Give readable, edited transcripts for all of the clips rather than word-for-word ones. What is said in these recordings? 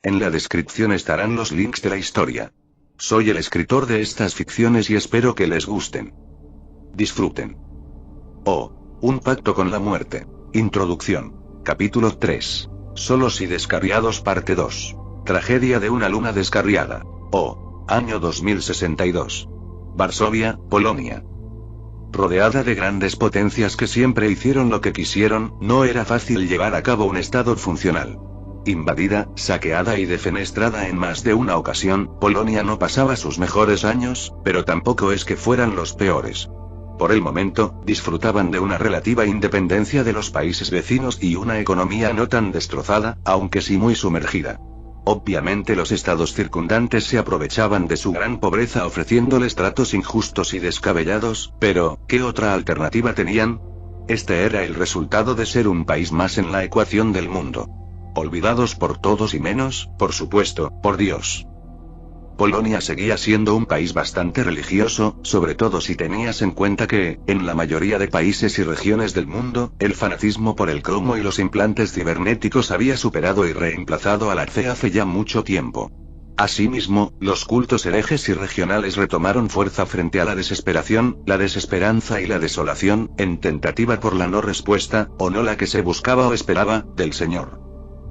En la descripción estarán los links de la historia. Soy el escritor de estas ficciones y espero que les gusten. Disfruten. Oh, un pacto con la muerte. Introducción. Capítulo 3. Solos y descarriados parte 2. Tragedia de una luna descarriada. Oh, año 2062. Varsovia, Polonia. Rodeada de grandes potencias que siempre hicieron lo que quisieron, no era fácil llevar a cabo un estado funcional. Invadida, saqueada y defenestrada en más de una ocasión, Polonia no pasaba sus mejores años, pero tampoco es que fueran los peores. Por el momento, disfrutaban de una relativa independencia de los países vecinos y una economía no tan destrozada, aunque sí muy sumergida. Obviamente los estados circundantes se aprovechaban de su gran pobreza ofreciéndoles tratos injustos y descabellados, pero, ¿qué otra alternativa tenían? Este era el resultado de ser un país más en la ecuación del mundo. Olvidados por todos y menos, por supuesto, por Dios. Polonia seguía siendo un país bastante religioso, sobre todo si tenías en cuenta que, en la mayoría de países y regiones del mundo, el fanatismo por el cromo y los implantes cibernéticos había superado y reemplazado a la fe hace ya mucho tiempo. Asimismo, los cultos herejes y regionales retomaron fuerza frente a la desesperación, la desesperanza y la desolación, en tentativa por la no respuesta, o no la que se buscaba o esperaba, del Señor.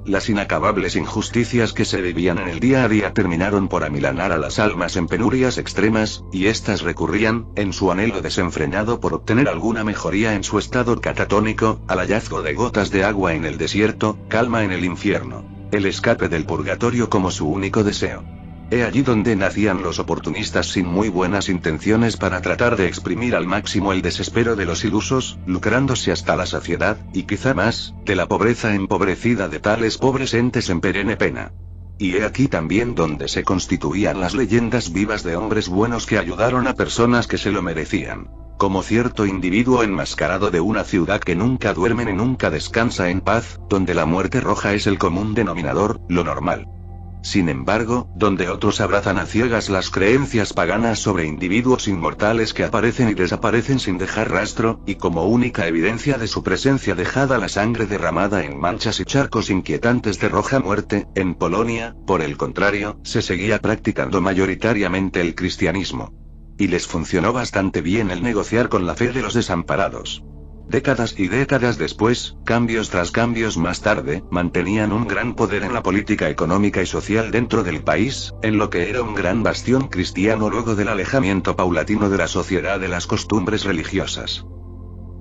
Las inacabables injusticias que se vivían en el día a día terminaron por amilanar a las almas en penurias extremas, y éstas recurrían, en su anhelo desenfrenado por obtener alguna mejoría en su estado catatónico, al hallazgo de gotas de agua en el desierto, calma en el infierno, el escape del purgatorio como su único deseo. He allí donde nacían los oportunistas sin muy buenas intenciones para tratar de exprimir al máximo el desespero de los ilusos, lucrándose hasta la saciedad, y quizá más, de la pobreza empobrecida de tales pobres entes en perenne pena. Y he aquí también donde se constituían las leyendas vivas de hombres buenos que ayudaron a personas que se lo merecían. Como cierto individuo enmascarado de una ciudad que nunca duerme ni nunca descansa en paz, donde la muerte roja es el común denominador, lo normal. Sin embargo, donde otros abrazan a ciegas las creencias paganas sobre individuos inmortales que aparecen y desaparecen sin dejar rastro, y como única evidencia de su presencia dejada la sangre derramada en manchas y charcos inquietantes de roja muerte, en Polonia, por el contrario, se seguía practicando mayoritariamente el cristianismo. Y les funcionó bastante bien el negociar con la fe de los desamparados. Décadas y décadas después, cambios tras cambios más tarde, mantenían un gran poder en la política económica y social dentro del país, en lo que era un gran bastión cristiano luego del alejamiento paulatino de la sociedad de las costumbres religiosas.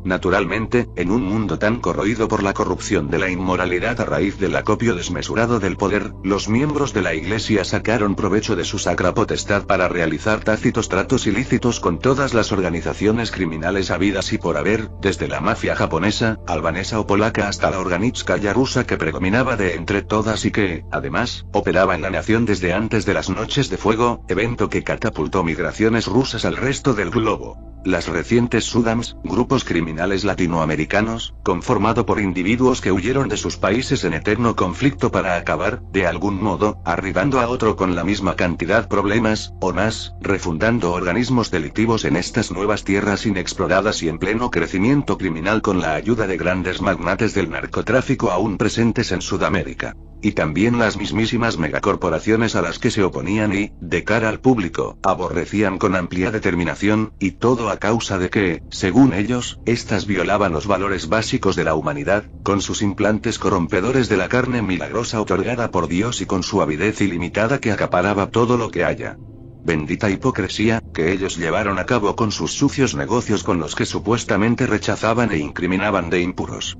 Naturalmente, en un mundo tan corroído por la corrupción de la inmoralidad a raíz del acopio desmesurado del poder, los miembros de la Iglesia sacaron provecho de su sacra potestad para realizar tácitos tratos ilícitos con todas las organizaciones criminales habidas y por haber, desde la mafia japonesa, albanesa o polaca hasta la Organitskaya rusa que predominaba de entre todas y que, además, operaba en la nación desde antes de las Noches de Fuego, evento que catapultó migraciones rusas al resto del globo. Las recientes Sudams, grupos criminales latinoamericanos, conformado por individuos que huyeron de sus países en eterno conflicto para acabar, de algún modo, arribando a otro con la misma cantidad problemas, o más, refundando organismos delictivos en estas nuevas tierras inexploradas y en pleno crecimiento criminal con la ayuda de grandes magnates del narcotráfico aún presentes en Sudamérica. Y también las mismísimas megacorporaciones a las que se oponían y, de cara al público, aborrecían con amplia determinación, y todo a causa de que, según ellos, estas violaban los valores básicos de la humanidad, con sus implantes corrompedores de la carne milagrosa otorgada por Dios y con su avidez ilimitada que acaparaba todo lo que haya. Bendita hipocresía, que ellos llevaron a cabo con sus sucios negocios con los que supuestamente rechazaban e incriminaban de impuros.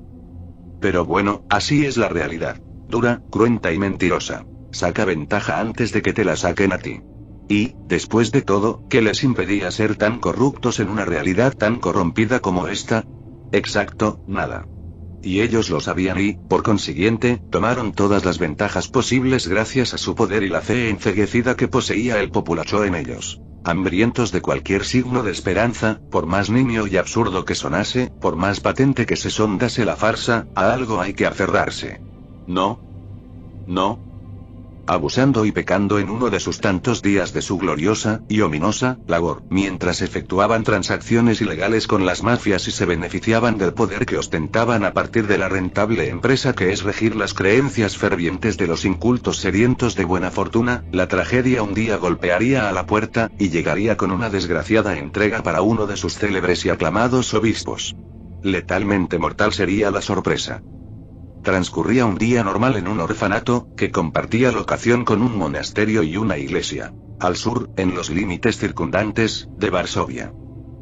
Pero bueno, así es la realidad. Dura, cruenta y mentirosa. Saca ventaja antes de que te la saquen a ti. Y, después de todo, ¿qué les impedía ser tan corruptos en una realidad tan corrompida como esta? Exacto, nada. Y ellos lo sabían y, por consiguiente, tomaron todas las ventajas posibles gracias a su poder y la fe enceguecida que poseía el populacho en ellos. Hambrientos de cualquier signo de esperanza, por más nimio y absurdo que sonase, por más patente que se sondase la farsa, a algo hay que aferrarse. No. abusando y pecando en uno de sus tantos días de su gloriosa y ominosa labor, mientras efectuaban transacciones ilegales con las mafias y se beneficiaban del poder que ostentaban a partir de la rentable empresa que es regir las creencias fervientes de los incultos sedientos de buena fortuna, la tragedia un día golpearía a la puerta, y llegaría con una desgraciada entrega para uno de sus célebres y aclamados obispos. Letalmente mortal sería la sorpresa. Transcurría un día normal en un orfanato, que compartía locación con un monasterio y una iglesia. Al sur, en los límites circundantes, de Varsovia.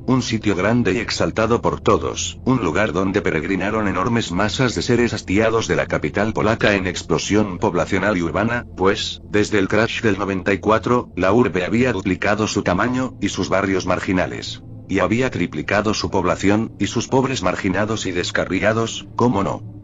Un sitio grande y exaltado por todos, un lugar donde peregrinaron enormes masas de seres hastiados de la capital polaca en explosión poblacional y urbana, pues, desde el crash del 94, la urbe había duplicado su tamaño, y sus barrios marginales. Y había triplicado su población, y sus pobres marginados y descarriados, ¿cómo no?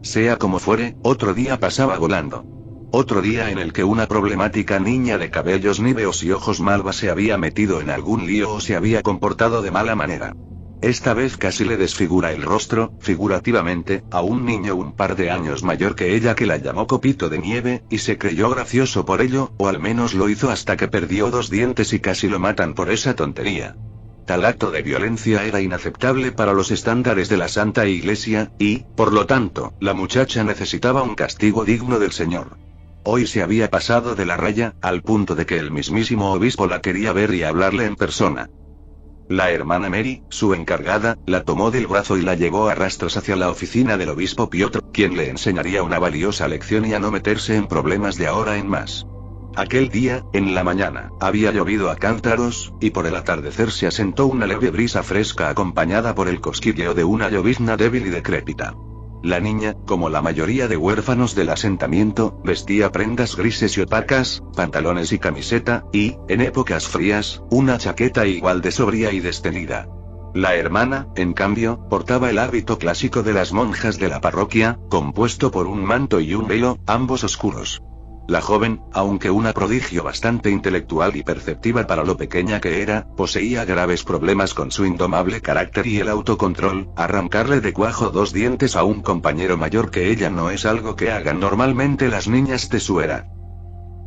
Sea como fuere, otro día pasaba volando. Otro día en el que una problemática niña de cabellos níveos y ojos malva se había metido en algún lío o se había comportado de mala manera. Esta vez casi le desfigura el rostro, figurativamente, a un niño un par de años mayor que ella que la llamó Copito de Nieve, y se creyó gracioso por ello, o al menos lo hizo hasta que perdió 2 dientes y casi lo matan por esa tontería. Tal acto de violencia era inaceptable para los estándares de la Santa Iglesia, y, por lo tanto, la muchacha necesitaba un castigo digno del Señor. Hoy se había pasado de la raya, al punto de que el mismísimo obispo la quería ver y hablarle en persona. La hermana Mary, su encargada, la tomó del brazo y la llevó a rastros hacia la oficina del obispo Piotr, quien le enseñaría una valiosa lección y a no meterse en problemas de ahora en más. Aquel día, en la mañana, había llovido a cántaros, y por el atardecer se asentó una leve brisa fresca acompañada por el cosquilleo de una llovizna débil y decrépita. La niña, como la mayoría de huérfanos del asentamiento, vestía prendas grises y opacas, pantalones y camiseta, y, en épocas frías, una chaqueta igual de sobria y destemida. La hermana, en cambio, portaba el hábito clásico de las monjas de la parroquia, compuesto por un manto y un velo, ambos oscuros. La joven, aunque una prodigio bastante intelectual y perceptiva para lo pequeña que era, poseía graves problemas con su indomable carácter y el autocontrol. Arrancarle de cuajo 2 dientes a un compañero mayor que ella no es algo que hagan normalmente las niñas de su edad.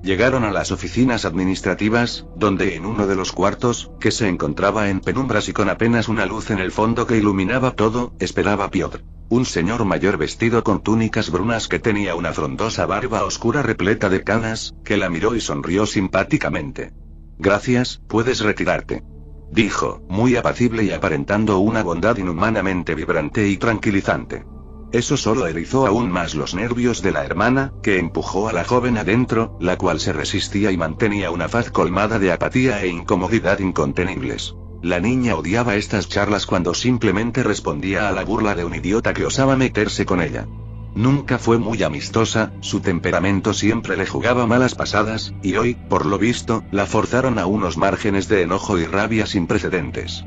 Llegaron a las oficinas administrativas, donde en uno de los cuartos, que se encontraba en penumbras y con apenas una luz en el fondo que iluminaba todo, esperaba Piotr. Un señor mayor vestido con túnicas brunas que tenía una frondosa barba oscura repleta de canas, que la miró y sonrió simpáticamente. «Gracias, puedes retirarte», dijo, muy apacible y aparentando una bondad inhumanamente vibrante y tranquilizante. Eso solo erizó aún más los nervios de la hermana, que empujó a la joven adentro, la cual se resistía y mantenía una faz colmada de apatía e incomodidad incontenibles. La niña odiaba estas charlas cuando simplemente respondía a la burla de un idiota que osaba meterse con ella. Nunca fue muy amistosa, su temperamento siempre le jugaba malas pasadas, y hoy, por lo visto, la forzaron a unos márgenes de enojo y rabia sin precedentes.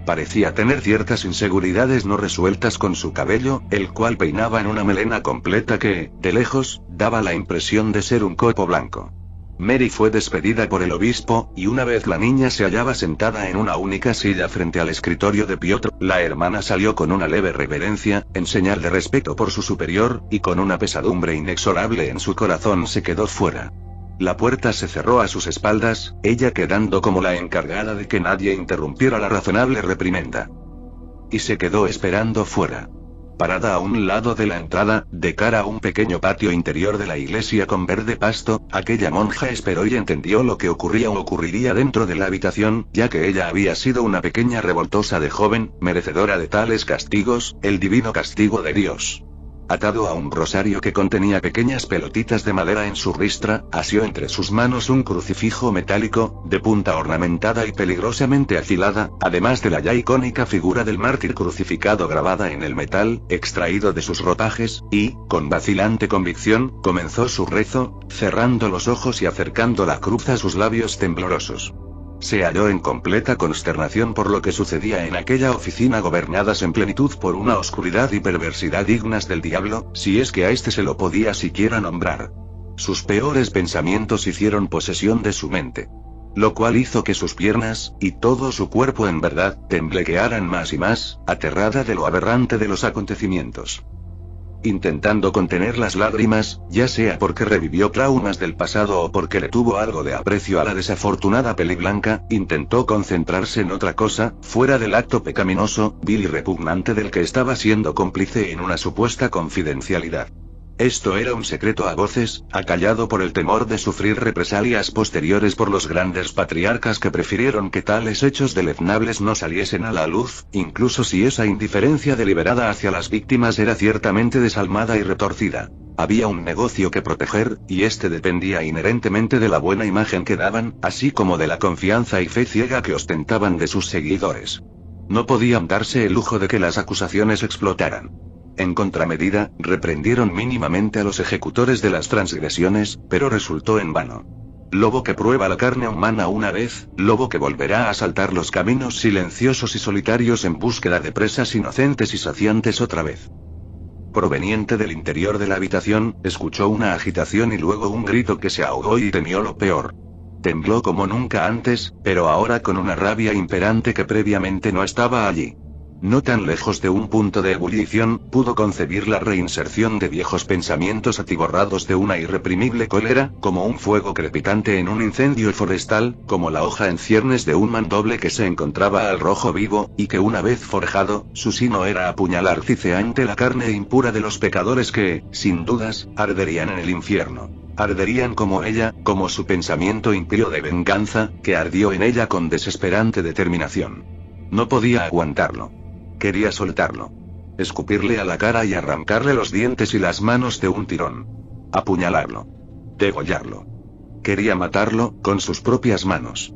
Parecía tener ciertas inseguridades no resueltas con su cabello, el cual peinaba en una melena completa que, de lejos, daba la impresión de ser un copo blanco. Mary fue despedida por el obispo, y una vez la niña se hallaba sentada en una única silla frente al escritorio de Piotr, la hermana salió con una leve reverencia, en señal de respeto por su superior, y con una pesadumbre inexorable en su corazón se quedó fuera. La puerta se cerró a sus espaldas, ella quedando como la encargada de que nadie interrumpiera la razonable reprimenda. Y se quedó esperando fuera. Parada a un lado de la entrada, de cara a un pequeño patio interior de la iglesia con verde pasto, aquella monja esperó y entendió lo que ocurría o ocurriría dentro de la habitación, ya que ella había sido una pequeña revoltosa de joven, merecedora de tales castigos, el divino castigo de Dios. Atado a un rosario que contenía pequeñas pelotitas de madera en su ristra, asió entre sus manos un crucifijo metálico, de punta ornamentada y peligrosamente afilada, además de la ya icónica figura del mártir crucificado grabada en el metal, extraído de sus ropajes, y, con vacilante convicción, comenzó su rezo, cerrando los ojos y acercando la cruz a sus labios temblorosos. Se halló en completa consternación por lo que sucedía en aquella oficina gobernadas en plenitud por una oscuridad y perversidad dignas del diablo, si es que a este se lo podía siquiera nombrar. Sus peores pensamientos hicieron posesión de su mente. Lo cual hizo que sus piernas, y todo su cuerpo en verdad, temblequearan más y más, aterrada de lo aberrante de los acontecimientos. intentando contener las lágrimas, ya sea porque revivió traumas del pasado o porque le tuvo algo de aprecio a la desafortunada peli blanca, intentó concentrarse en otra cosa, fuera del acto pecaminoso, vil y repugnante del que estaba siendo cómplice en una supuesta confidencialidad. Esto era un secreto a voces, acallado por el temor de sufrir represalias posteriores por los grandes patriarcas que prefirieron que tales hechos deleznables no saliesen a la luz, incluso si esa indiferencia deliberada hacia las víctimas era ciertamente desalmada y retorcida. Había un negocio que proteger, y este dependía inherentemente de la buena imagen que daban, así como de la confianza y fe ciega que ostentaban de sus seguidores. No podían darse el lujo de que las acusaciones explotaran. En contramedida, reprendieron mínimamente a los ejecutores de las transgresiones, pero resultó en vano. Lobo que prueba la carne humana una vez, lobo que volverá a asaltar los caminos silenciosos y solitarios en búsqueda de presas inocentes y saciantes otra vez. Proveniente del interior de la habitación, escuchó una agitación y luego un grito que se ahogó y temió lo peor. Tembló como nunca antes, pero ahora con una rabia imperante que previamente no estaba allí. No tan lejos de un punto de ebullición, pudo concebir la reinserción de viejos pensamientos atiborrados de una irreprimible cólera, como un fuego crepitante en un incendio forestal, como la hoja en ciernes de un mandoble que se encontraba al rojo vivo, y que una vez forjado, su sino era apuñalar ciceante la carne impura de los pecadores que, sin dudas, arderían en el infierno. Arderían como ella, como su pensamiento impío de venganza, que ardió en ella con desesperante determinación. No podía aguantarlo. Quería soltarlo. Escupirle a la cara y arrancarle los dientes y las manos de un tirón. Apuñalarlo. Degollarlo. Quería matarlo, con sus propias manos.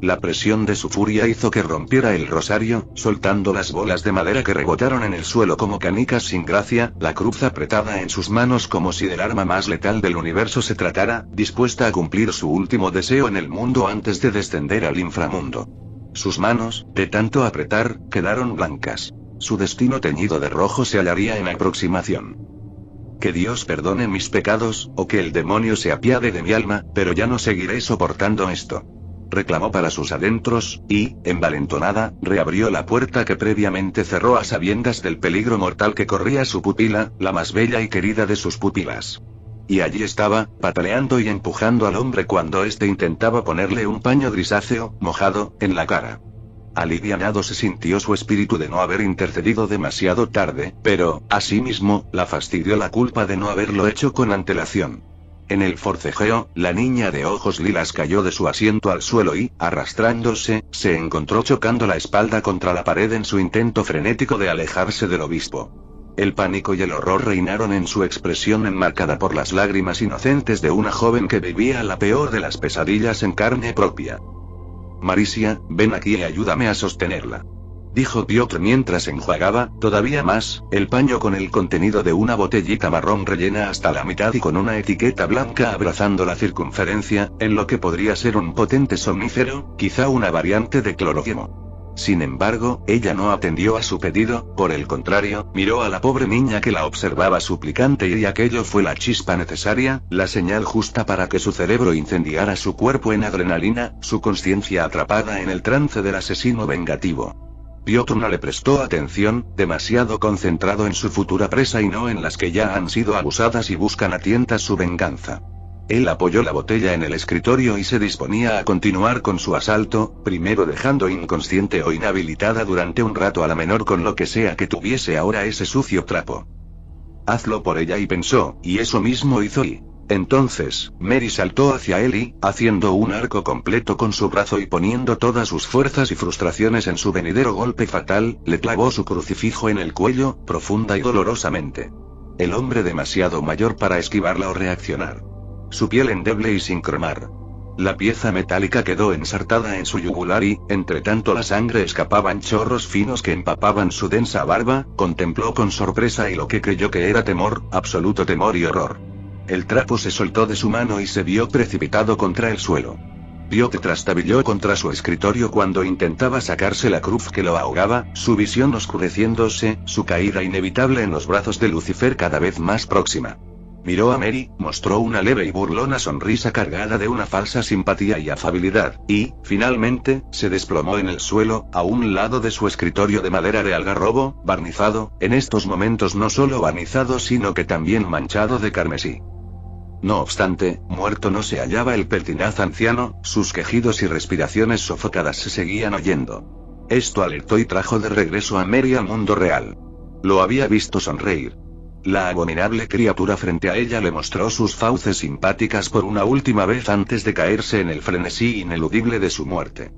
La presión de su furia hizo que rompiera el rosario, soltando las bolas de madera que rebotaron en el suelo como canicas sin gracia, la cruz apretada en sus manos como si del arma más letal del universo se tratara, dispuesta a cumplir su último deseo en el mundo antes de descender al inframundo. Sus manos, de tanto apretar, quedaron blancas. Su destino teñido de rojo se hallaría en aproximación. Que Dios perdone mis pecados, o que el demonio se apiade de mi alma, pero ya no seguiré soportando esto. Reclamó para sus adentros, y, envalentonada, reabrió la puerta que previamente cerró a sabiendas del peligro mortal que corría su pupila, la más bella y querida de sus pupilas. Y allí estaba, pataleando y empujando al hombre cuando éste intentaba ponerle un paño grisáceo, mojado, en la cara. Alivianado se sintió su espíritu de no haber intercedido demasiado tarde, pero, asimismo, la fastidió la culpa de no haberlo hecho con antelación. En el forcejeo, la niña de ojos lilas cayó de su asiento al suelo y, arrastrándose, se encontró chocando la espalda contra la pared en su intento frenético de alejarse del obispo. El pánico y el horror reinaron en su expresión enmarcada por las lágrimas inocentes de una joven que vivía la peor de las pesadillas en carne propia. Marisia, ven aquí y ayúdame a sostenerla. Dijo Piotr mientras enjuagaba, todavía más, el paño con el contenido de una botellita marrón rellena hasta la mitad y con una etiqueta blanca abrazando la circunferencia, en lo que podría ser un potente somnífero, quizá una variante de cloroquimo. Sin embargo, ella no atendió a su pedido, por el contrario, miró a la pobre niña que la observaba suplicante y aquello fue la chispa necesaria, la señal justa para que su cerebro incendiara su cuerpo en adrenalina, su conciencia atrapada en el trance del asesino vengativo. Piotr no le prestó atención, demasiado concentrado en su futura presa y no en las que ya han sido abusadas y buscan a tientas su venganza. Él apoyó la botella en el escritorio y se disponía a continuar con su asalto, primero dejando inconsciente o inhabilitada durante un rato a la menor con lo que sea que tuviese ahora ese sucio trapo. Hazlo por ella, y pensó, y eso mismo hizo y... Entonces, Mary saltó hacia él y, haciendo un arco completo con su brazo y poniendo todas sus fuerzas y frustraciones en su venidero golpe fatal, le clavó su crucifijo en el cuello, profunda y dolorosamente. El hombre demasiado mayor para esquivarla o reaccionar. Su piel endeble y sin cromar. La pieza metálica quedó ensartada en su yugular y, entre tanto la sangre escapaban chorros finos que empapaban su densa barba, contempló con sorpresa y lo que creyó que era temor, absoluto temor y horror. El trapo se soltó de su mano y se vio precipitado contra el suelo. Vio que trastabilló contra su escritorio cuando intentaba sacarse la cruz que lo ahogaba, su visión oscureciéndose, su caída inevitable en los brazos de Lucifer cada vez más próxima. Miró a Mary, mostró una leve y burlona sonrisa cargada de una falsa simpatía y afabilidad, y, finalmente, se desplomó en el suelo, a un lado de su escritorio de madera de algarrobo, barnizado, en estos momentos no solo barnizado sino que también manchado de carmesí. No obstante, muerto no se hallaba el pertinaz anciano, sus quejidos y respiraciones sofocadas se seguían oyendo. Esto alertó y trajo de regreso a Mary al mundo real. Lo había visto sonreír. La abominable criatura frente a ella le mostró sus fauces simpáticas por una última vez antes de caerse en el frenesí ineludible de su muerte.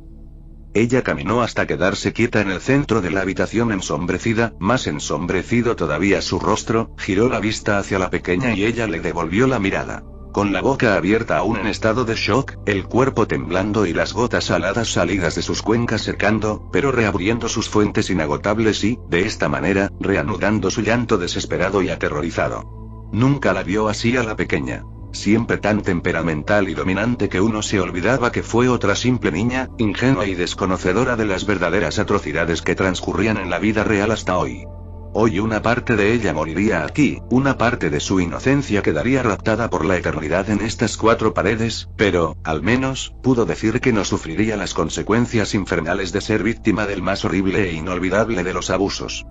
Ella caminó hasta quedarse quieta en el centro de la habitación ensombrecida, más ensombrecido todavía su rostro, giró la vista hacia la pequeña y ella le devolvió la mirada. Con la boca abierta aún en estado de shock, el cuerpo temblando y las gotas saladas salidas de sus cuencas secando, pero reabriendo sus fuentes inagotables y, de esta manera, reanudando su llanto desesperado y aterrorizado. Nunca la vio así a la pequeña. Siempre tan temperamental y dominante que uno se olvidaba que fue otra simple niña, ingenua y desconocedora de las verdaderas atrocidades que transcurrían en la vida real hasta hoy. Hoy una parte de ella moriría aquí, una parte de su inocencia quedaría raptada por la eternidad en estas cuatro paredes, pero, al menos, pudo decir que no sufriría las consecuencias infernales de ser víctima del más horrible e inolvidable de los abusos.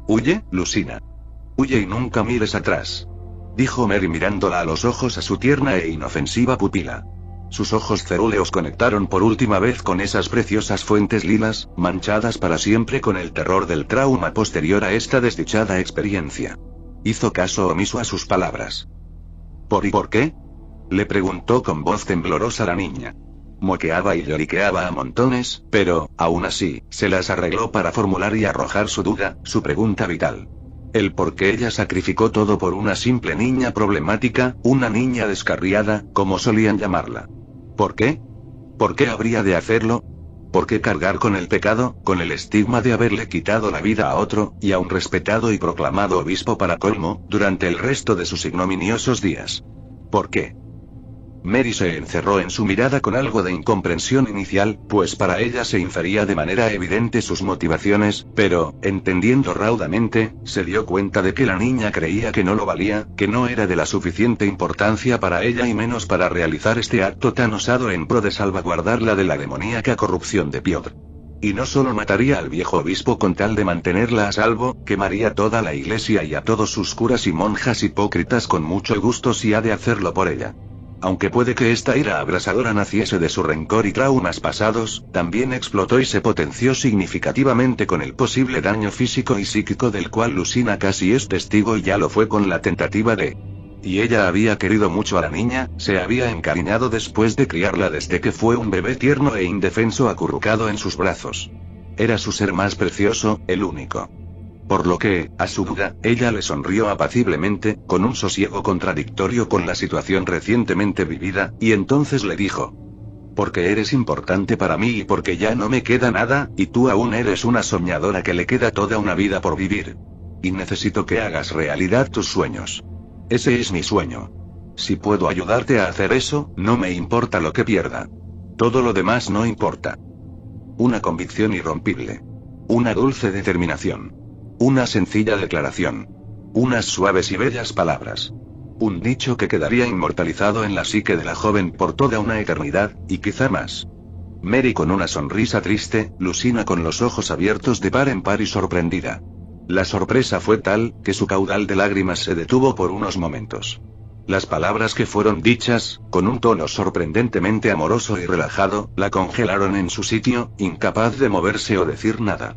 «Huye, Lucina. Huye y nunca mires atrás», dijo Mary mirándola a los ojos a su tierna e inofensiva pupila. Sus ojos cerúleos conectaron por última vez con esas preciosas fuentes lilas, manchadas para siempre con el terror del trauma posterior a esta desdichada experiencia. Hizo caso omiso a sus palabras. ¿Por qué?, le preguntó con voz temblorosa la niña. Moqueaba y lloriqueaba a montones, pero, aún así, se las arregló para formular y arrojar su duda, su pregunta vital. El por qué ella sacrificó todo por una simple niña problemática, una niña descarriada, como solían llamarla. ¿Por qué? ¿Por qué habría de hacerlo? ¿Por qué cargar con el pecado, con el estigma de haberle quitado la vida a otro, y a un respetado y proclamado obispo para colmo, durante el resto de sus ignominiosos días? ¿Por qué? Mary se encerró en su mirada con algo de incomprensión inicial, pues para ella se infería de manera evidente sus motivaciones, pero, entendiendo raudamente, se dio cuenta de que la niña creía que no lo valía, que no era de la suficiente importancia para ella y menos para realizar este acto tan osado en pro de salvaguardarla de la demoníaca corrupción de Piotr. Y no solo mataría al viejo obispo con tal de mantenerla a salvo, quemaría toda la iglesia y a todos sus curas y monjas hipócritas con mucho gusto si ha de hacerlo por ella. Aunque puede que esta ira abrasadora naciese de su rencor y traumas pasados, también explotó y se potenció significativamente con el posible daño físico y psíquico del cual Lucina casi es testigo y ya lo fue con la tentativa de... Y ella había querido mucho a la niña, se había encariñado después de criarla desde que fue un bebé tierno e indefenso acurrucado en sus brazos. Era su ser más precioso, el único. Por lo que, a su duda, ella le sonrió apaciblemente, con un sosiego contradictorio con la situación recientemente vivida, y entonces le dijo: «Porque eres importante para mí y porque ya no me queda nada, y tú aún eres una soñadora que le queda toda una vida por vivir. Y necesito que hagas realidad tus sueños. Ese es mi sueño. Si puedo ayudarte a hacer eso, no me importa lo que pierda. Todo lo demás no importa». Una convicción irrompible. Una dulce determinación. Una sencilla declaración. Unas suaves y bellas palabras. Un dicho que quedaría inmortalizado en la psique de la joven por toda una eternidad, y quizá más. Mary con una sonrisa triste, Lucina con los ojos abiertos de par en par y sorprendida. La sorpresa fue tal, que su caudal de lágrimas se detuvo por unos momentos. Las palabras que fueron dichas, con un tono sorprendentemente amoroso y relajado, la congelaron en su sitio, incapaz de moverse o decir nada.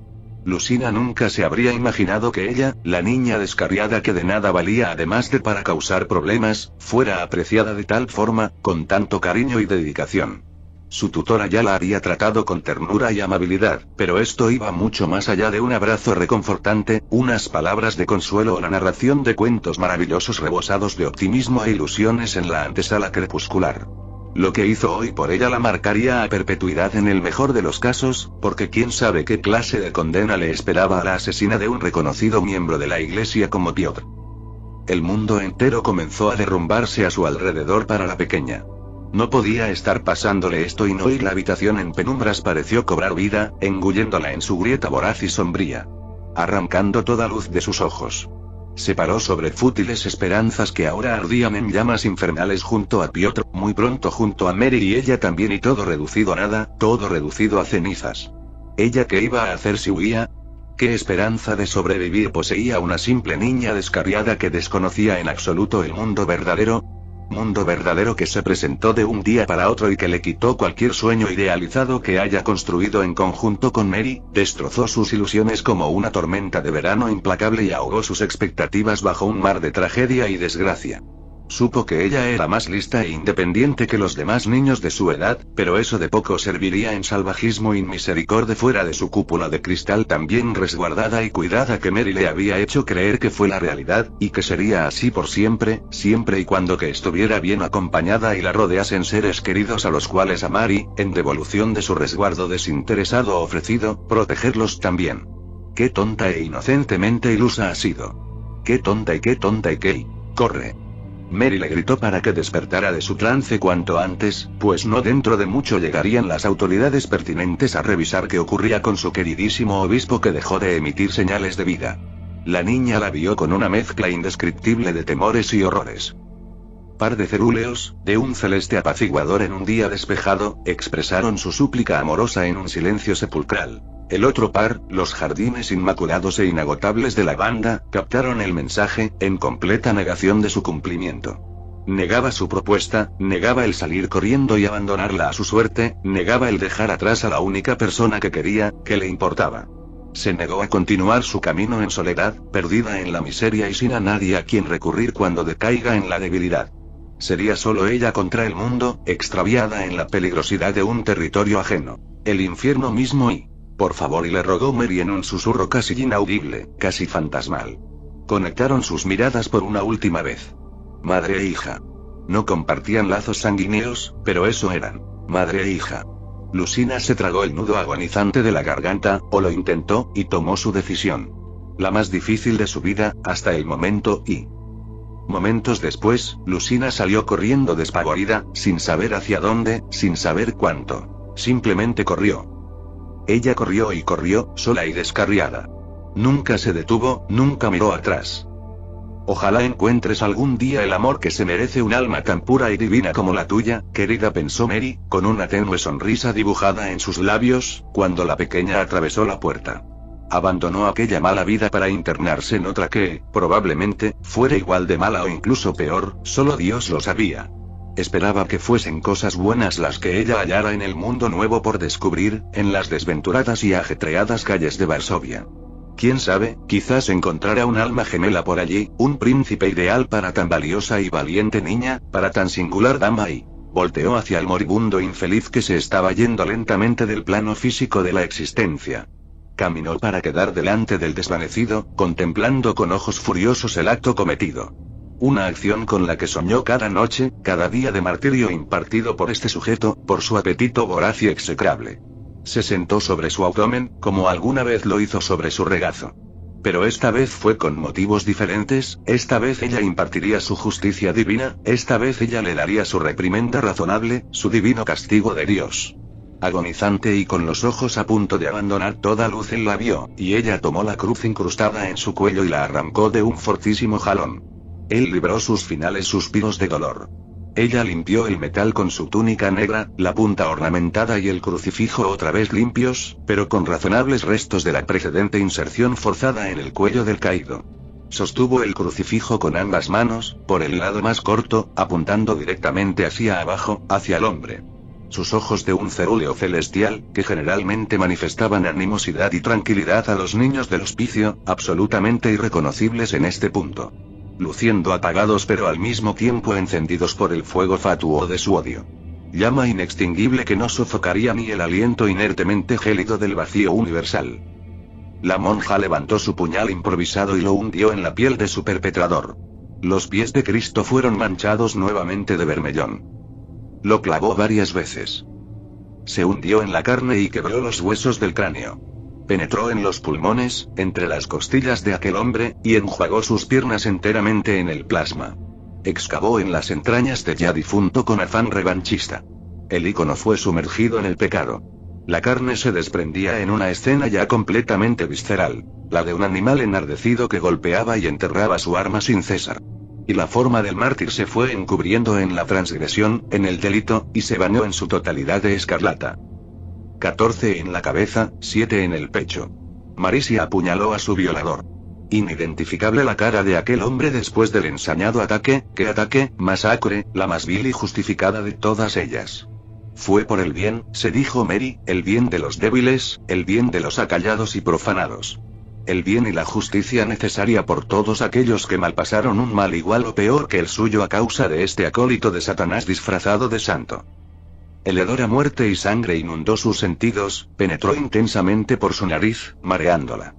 Lucina nunca se habría imaginado que ella, la niña descarriada que de nada valía además de para causar problemas, fuera apreciada de tal forma, con tanto cariño y dedicación. Su tutora ya la había tratado con ternura y amabilidad, pero esto iba mucho más allá de un abrazo reconfortante, unas palabras de consuelo o la narración de cuentos maravillosos rebosados de optimismo e ilusiones en la antesala crepuscular. Lo que hizo hoy por ella la marcaría a perpetuidad en el mejor de los casos, porque quién sabe qué clase de condena le esperaba a la asesina de un reconocido miembro de la iglesia como Piotr. El mundo entero comenzó a derrumbarse a su alrededor para la pequeña. No podía estar pasándole esto y no, y la habitación en penumbras pareció cobrar vida, engulléndola en su grieta voraz y sombría. Arrancando toda luz de sus ojos. Se paró sobre fútiles esperanzas que ahora ardían en llamas infernales junto a Piotr, muy pronto junto a Mary y ella también, y todo reducido a nada, todo reducido a cenizas. ¿Ella qué iba a hacer si huía? ¿Qué esperanza de sobrevivir poseía una simple niña descarriada que desconocía en absoluto el mundo verdadero? Mundo verdadero que se presentó de un día para otro y que le quitó cualquier sueño idealizado que haya construido en conjunto con Mary, destrozó sus ilusiones como una tormenta de verano implacable y ahogó sus expectativas bajo un mar de tragedia y desgracia. Supo que ella era más lista e independiente que los demás niños de su edad, pero eso de poco serviría en salvajismo y misericordia fuera de su cúpula de cristal tan bien resguardada y cuidada que Mary le había hecho creer que fue la realidad, y que sería así por siempre, siempre y cuando que estuviera bien acompañada y la rodeasen seres queridos a los cuales amar y, en devolución de su resguardo desinteresado ofrecido, protegerlos también. Qué tonta e inocentemente ilusa ha sido. Qué tonta y qué. Corre. Mary le gritó para que despertara de su trance cuanto antes, pues no dentro de mucho llegarían las autoridades pertinentes a revisar qué ocurría con su queridísimo obispo, que dejó de emitir señales de vida. La niña la vio con una mezcla indescriptible de temores y horrores. Par de cerúleos, de un celeste apaciguador en un día despejado, expresaron su súplica amorosa en un silencio sepulcral. El otro par, los jardines inmaculados e inagotables de la banda, captaron el mensaje, en completa negación de su cumplimiento. Negaba su propuesta, negaba el salir corriendo y abandonarla a su suerte, negaba el dejar atrás a la única persona que quería, que le importaba. Se negó a continuar su camino en soledad, perdida en la miseria y sin a nadie a quien recurrir cuando decaiga en la debilidad. Sería solo ella contra el mundo, extraviada en la peligrosidad de un territorio ajeno. El infierno mismo y... Por favor, y le rogó Mary en un susurro casi inaudible, casi fantasmal. Conectaron sus miradas por una última vez. Madre e hija. No compartían lazos sanguíneos, pero eso eran. Madre e hija. Lucina se tragó el nudo agonizante de la garganta, o lo intentó, y tomó su decisión. La más difícil de su vida, hasta el momento, y... Momentos después, Lucina salió corriendo despavorida, sin saber hacia dónde, sin saber cuánto. Simplemente corrió. Ella corrió y corrió, sola y descarriada. Nunca se detuvo, nunca miró atrás. Ojalá encuentres algún día el amor que se merece un alma tan pura y divina como la tuya, querida, pensó Mary, con una tenue sonrisa dibujada en sus labios, cuando la pequeña atravesó la puerta. Abandonó aquella mala vida para internarse en otra que, probablemente, fuera igual de mala o incluso peor, solo Dios lo sabía. Esperaba que fuesen cosas buenas las que ella hallara en el mundo nuevo por descubrir, en las desventuradas y ajetreadas calles de Varsovia. Quién sabe, quizás encontrara un alma gemela por allí, un príncipe ideal para tan valiosa y valiente niña, para tan singular dama y... Volteó hacia el moribundo infeliz que se estaba yendo lentamente del plano físico de la existencia. Caminó para quedar delante del desvanecido, contemplando con ojos furiosos el acto cometido. Una acción con la que soñó cada noche, cada día de martirio impartido por este sujeto, por su apetito voraz y execrable. Se sentó sobre su abdomen, como alguna vez lo hizo sobre su regazo. Pero esta vez fue con motivos diferentes, esta vez ella impartiría su justicia divina, esta vez ella le daría su reprimenda razonable, su divino castigo de Dios. Agonizante y con los ojos a punto de abandonar toda luz, él la vio, y ella tomó la cruz incrustada en su cuello y la arrancó de un fortísimo jalón. Él libró sus finales suspiros de dolor. Ella limpió el metal con su túnica negra, la punta ornamentada y el crucifijo otra vez limpios, pero con razonables restos de la precedente inserción forzada en el cuello del caído. Sostuvo el crucifijo con ambas manos, por el lado más corto, apuntando directamente hacia abajo, hacia el hombre. Sus ojos de un cerúleo celestial, que generalmente manifestaban animosidad y tranquilidad a los niños del hospicio, absolutamente irreconocibles en este punto. Luciendo apagados pero al mismo tiempo encendidos por el fuego fatuo de su odio. Llama inextinguible que no sofocaría ni el aliento inertemente gélido del vacío universal. La monja levantó su puñal improvisado y lo hundió en la piel de su perpetrador. Los pies de Cristo fueron manchados nuevamente de vermellón. Lo clavó varias veces. Se hundió en la carne y quebró los huesos del cráneo. Penetró en los pulmones, entre las costillas de aquel hombre, y enjuagó sus piernas enteramente en el plasma. Excavó en las entrañas de ya difunto con afán revanchista. El ícono fue sumergido en el pecado. La carne se desprendía en una escena ya completamente visceral, la de un animal enardecido que golpeaba y enterraba su arma sin cesar. Y la forma del mártir se fue encubriendo en la transgresión, en el delito, y se bañó en su totalidad de escarlata. 14 en la cabeza, 7 en el pecho. Marisia apuñaló a su violador. Inidentificable la cara de aquel hombre después del ensañado ataque, qué ataque, masacre, la más vil y justificada de todas ellas. Fue por el bien, se dijo Mary, el bien de los débiles, el bien de los acallados y profanados. El bien y la justicia necesaria por todos aquellos que malpasaron un mal igual o peor que el suyo a causa de este acólito de Satanás disfrazado de santo. El hedor a muerte y sangre inundó sus sentidos, penetró intensamente por su nariz, mareándola.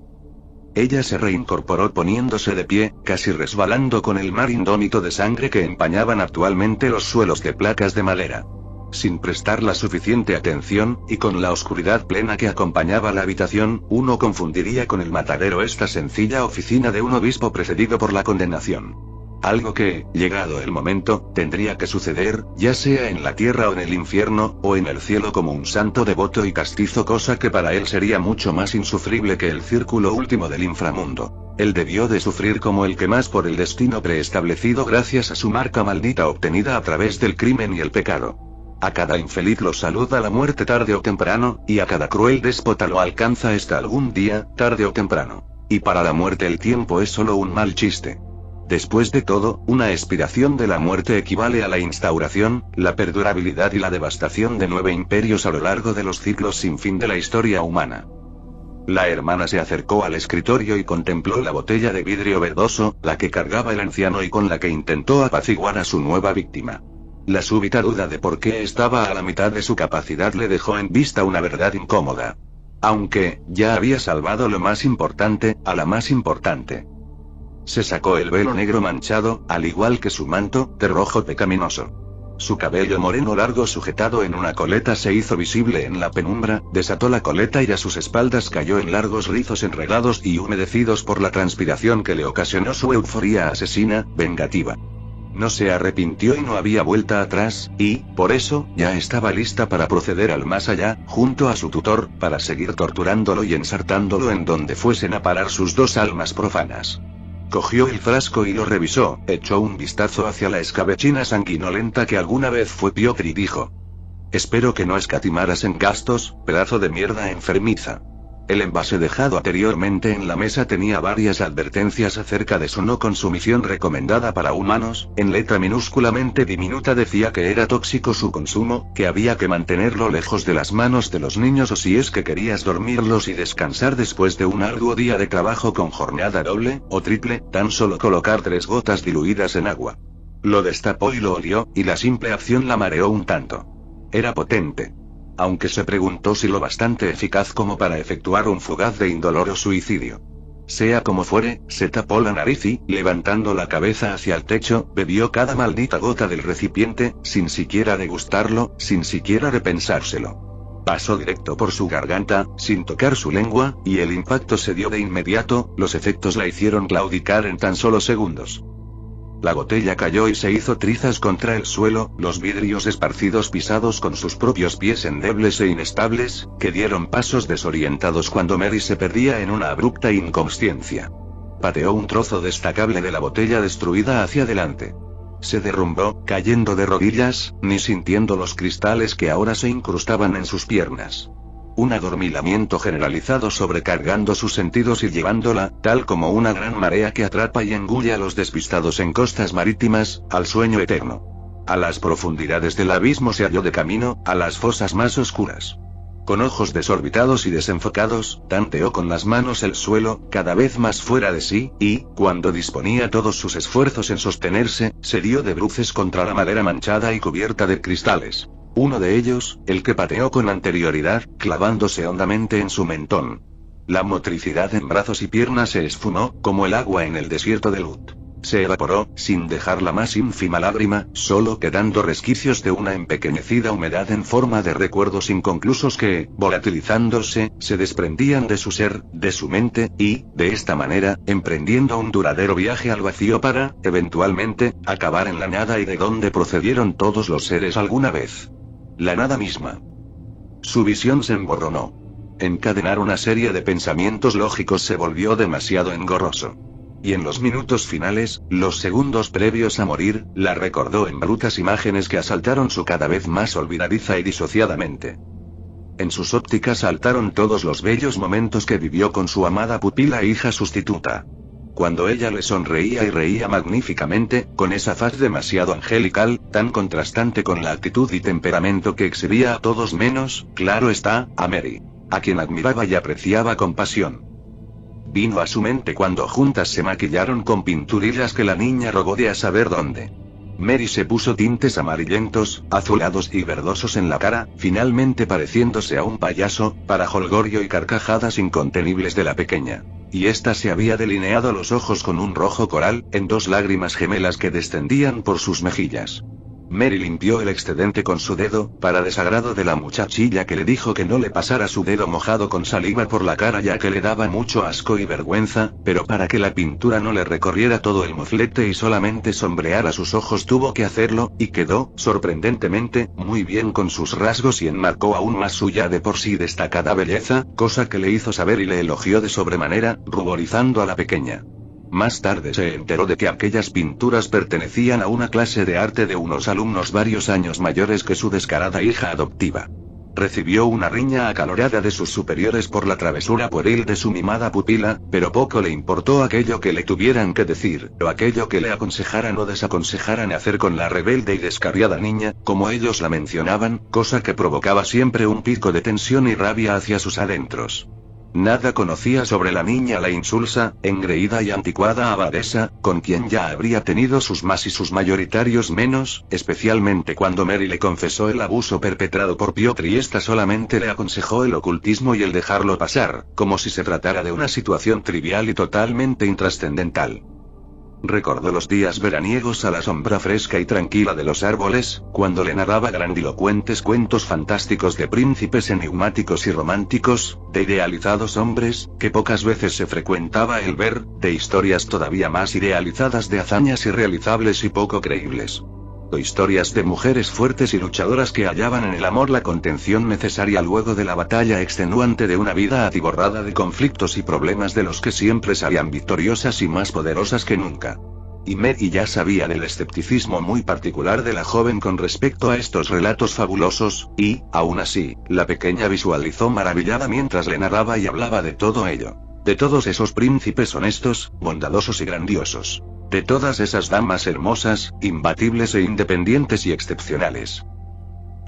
Ella se reincorporó poniéndose de pie, casi resbalando con el mar indómito de sangre que empañaban actualmente los suelos de placas de madera. Sin prestar la suficiente atención, y con la oscuridad plena que acompañaba la habitación, uno confundiría con el matadero esta sencilla oficina de un obispo precedido por la condenación. Algo que, llegado el momento, tendría que suceder, ya sea en la tierra o en el infierno, o en el cielo como un santo devoto y castizo, cosa que para él sería mucho más insufrible que el círculo último del inframundo. Él debió de sufrir como el que más por el destino preestablecido gracias a su marca maldita obtenida a través del crimen y el pecado. A cada infeliz lo saluda la muerte tarde o temprano, y a cada cruel déspota lo alcanza esta algún día, tarde o temprano. Y para la muerte el tiempo es solo un mal chiste. Después de todo, una expiración de la muerte equivale a la instauración, la perdurabilidad y la devastación de 9 imperios a lo largo de los ciclos sin fin de la historia humana. La hermana se acercó al escritorio y contempló la botella de vidrio verdoso, la que cargaba el anciano y con la que intentó apaciguar a su nueva víctima. La súbita duda de por qué estaba a la mitad de su capacidad le dejó en vista una verdad incómoda. Aunque, ya había salvado lo más importante, a la más importante. Se sacó el velo negro manchado, al igual que su manto, de rojo pecaminoso. Su cabello moreno largo sujetado en una coleta se hizo visible en la penumbra, desató la coleta y a sus espaldas cayó en largos rizos enredados y humedecidos por la transpiración que le ocasionó su euforia asesina, vengativa. No se arrepintió y no había vuelta atrás, y, por eso, ya estaba lista para proceder al más allá, junto a su tutor, para seguir torturándolo y ensartándolo en donde fuesen a parar sus dos almas profanas. Cogió el frasco y lo revisó, echó un vistazo hacia la escabechina sanguinolenta que alguna vez fue Piotr y dijo: «Espero que no escatimaras en gastos, pedazo de mierda enfermiza». El envase dejado anteriormente en la mesa tenía varias advertencias acerca de su no consumición recomendada para humanos, en letra minúsculamente diminuta decía que era tóxico su consumo, que había que mantenerlo lejos de las manos de los niños o si es que querías dormirlos y descansar después de un arduo día de trabajo con jornada doble, o triple, tan solo colocar 3 gotas diluidas en agua. Lo destapó y lo olió, y la simple acción la mareó un tanto. Era potente. Aunque se preguntó si lo bastante eficaz como para efectuar un fugaz de indoloro suicidio. Sea como fuere, se tapó la nariz y, levantando la cabeza hacia el techo, bebió cada maldita gota del recipiente, sin siquiera degustarlo, sin siquiera repensárselo. Pasó directo por su garganta, sin tocar su lengua, y el impacto se dio de inmediato, los efectos la hicieron claudicar en tan solo segundos. La botella cayó y se hizo trizas contra el suelo, los vidrios esparcidos pisados con sus propios pies endebles e inestables, que dieron pasos desorientados cuando Mary se perdía en una abrupta inconsciencia. Pateó un trozo destacable de la botella destruida hacia adelante. Se derrumbó, cayendo de rodillas, ni sintiendo los cristales que ahora se incrustaban en sus piernas. Un adormilamiento generalizado sobrecargando sus sentidos y llevándola, tal como una gran marea que atrapa y engulle a los despistados en costas marítimas, al sueño eterno. A las profundidades del abismo se halló de camino, a las fosas más oscuras. Con ojos desorbitados y desenfocados, tanteó con las manos el suelo, cada vez más fuera de sí, y, cuando disponía todos sus esfuerzos en sostenerse, se dio de bruces contra la madera manchada y cubierta de cristales. Uno de ellos, el que pateó con anterioridad, clavándose hondamente en su mentón. La motricidad en brazos y piernas se esfumó, como el agua en el desierto de Lut. Se evaporó, sin dejar la más ínfima lágrima, solo quedando resquicios de una empequeñecida humedad en forma de recuerdos inconclusos que, volatilizándose, se desprendían de su ser, de su mente, y, de esta manera, emprendiendo un duradero viaje al vacío para, eventualmente, acabar en la nada y de donde procedieron todos los seres alguna vez. La nada misma. su visión se emborronó. Encadenar una serie de pensamientos lógicos se volvió demasiado engorroso. Y en los minutos finales, los segundos previos a morir, la recordó en brutas imágenes que asaltaron su cada vez más olvidadiza y disociada mente. En sus ópticas saltaron todos los bellos momentos que vivió con su amada pupila e hija sustituta. Cuando ella le sonreía y reía magníficamente, con esa faz demasiado angelical, tan contrastante con la actitud y temperamento que exhibía a todos menos, claro está, a Mary, a quien admiraba y apreciaba con pasión. Vino a su mente cuando juntas se maquillaron con pinturillas que la niña robó de a saber dónde. Mary se puso tintes amarillentos, azulados y verdosos en la cara, finalmente pareciéndose a un payaso, para jolgorio y carcajadas incontenibles de la pequeña. Y ésta se había delineado los ojos con un rojo coral, en 2 lágrimas gemelas que descendían por sus mejillas. Mary limpió el excedente con su dedo, para desagrado de la muchachilla que le dijo que no le pasara su dedo mojado con saliva por la cara ya que le daba mucho asco y vergüenza, pero para que la pintura no le recorriera todo el moflete y solamente sombreara sus ojos tuvo que hacerlo, y quedó, sorprendentemente, muy bien con sus rasgos y enmarcó aún más su ya de por sí destacada belleza, cosa que le hizo saber y le elogió de sobremanera, ruborizando a la pequeña. Más tarde se enteró de que aquellas pinturas pertenecían a una clase de arte de unos alumnos varios años mayores que su descarada hija adoptiva. Recibió una riña acalorada de sus superiores por la travesura pueril de su mimada pupila, pero poco le importó aquello que le tuvieran que decir, o aquello que le aconsejaran o desaconsejaran hacer con la rebelde y descarriada niña, como ellos la mencionaban, cosa que provocaba siempre un pico de tensión y rabia hacia sus adentros. Nada conocía sobre la niña la insulsa, engreída y anticuada abadesa, con quien ya habría tenido sus más y sus mayoritarios menos, especialmente cuando Mary le confesó el abuso perpetrado por Piotr y ésta solamente le aconsejó el ocultismo y el dejarlo pasar, como si se tratara de una situación trivial y totalmente intrascendental. Recordó los días veraniegos a la sombra fresca y tranquila de los árboles, cuando le narraba grandilocuentes cuentos fantásticos de príncipes enigmáticos y románticos, de idealizados hombres, que pocas veces se frecuentaba el ver, de historias todavía más idealizadas de hazañas irrealizables y poco creíbles. O historias de mujeres fuertes y luchadoras que hallaban en el amor la contención necesaria luego de la batalla extenuante de una vida atiborrada de conflictos y problemas de los que siempre salían victoriosas y más poderosas que nunca. Y Mary ya sabía del escepticismo muy particular de la joven con respecto a estos relatos fabulosos, y, aún así, la pequeña visualizó maravillada mientras le narraba y hablaba de todo ello. De todos esos príncipes honestos, bondadosos y grandiosos. De todas esas damas hermosas, imbatibles e independientes y excepcionales.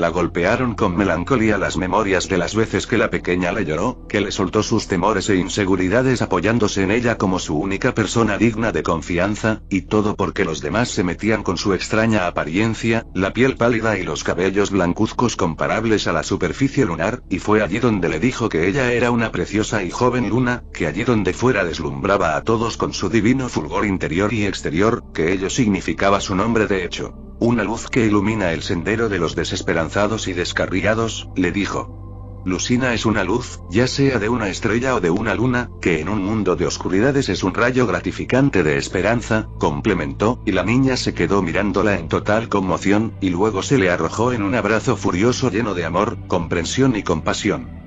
La golpearon con melancolía las memorias de las veces que la pequeña le lloró, que le soltó sus temores e inseguridades apoyándose en ella como su única persona digna de confianza, y todo porque los demás se metían con su extraña apariencia, la piel pálida y los cabellos blancuzcos comparables a la superficie lunar, y fue allí donde le dijo que ella era una preciosa y joven luna, que allí donde fuera deslumbraba a todos con su divino fulgor interior y exterior, que ello significaba su nombre de hecho. Una luz que ilumina el sendero de los desesperanzados y descarriados, le dijo. Lucina es una luz, ya sea de una estrella o de una luna, que en un mundo de oscuridades es un rayo gratificante de esperanza, complementó, y la niña se quedó mirándola en total conmoción, y luego se le arrojó en un abrazo furioso lleno de amor, comprensión y compasión.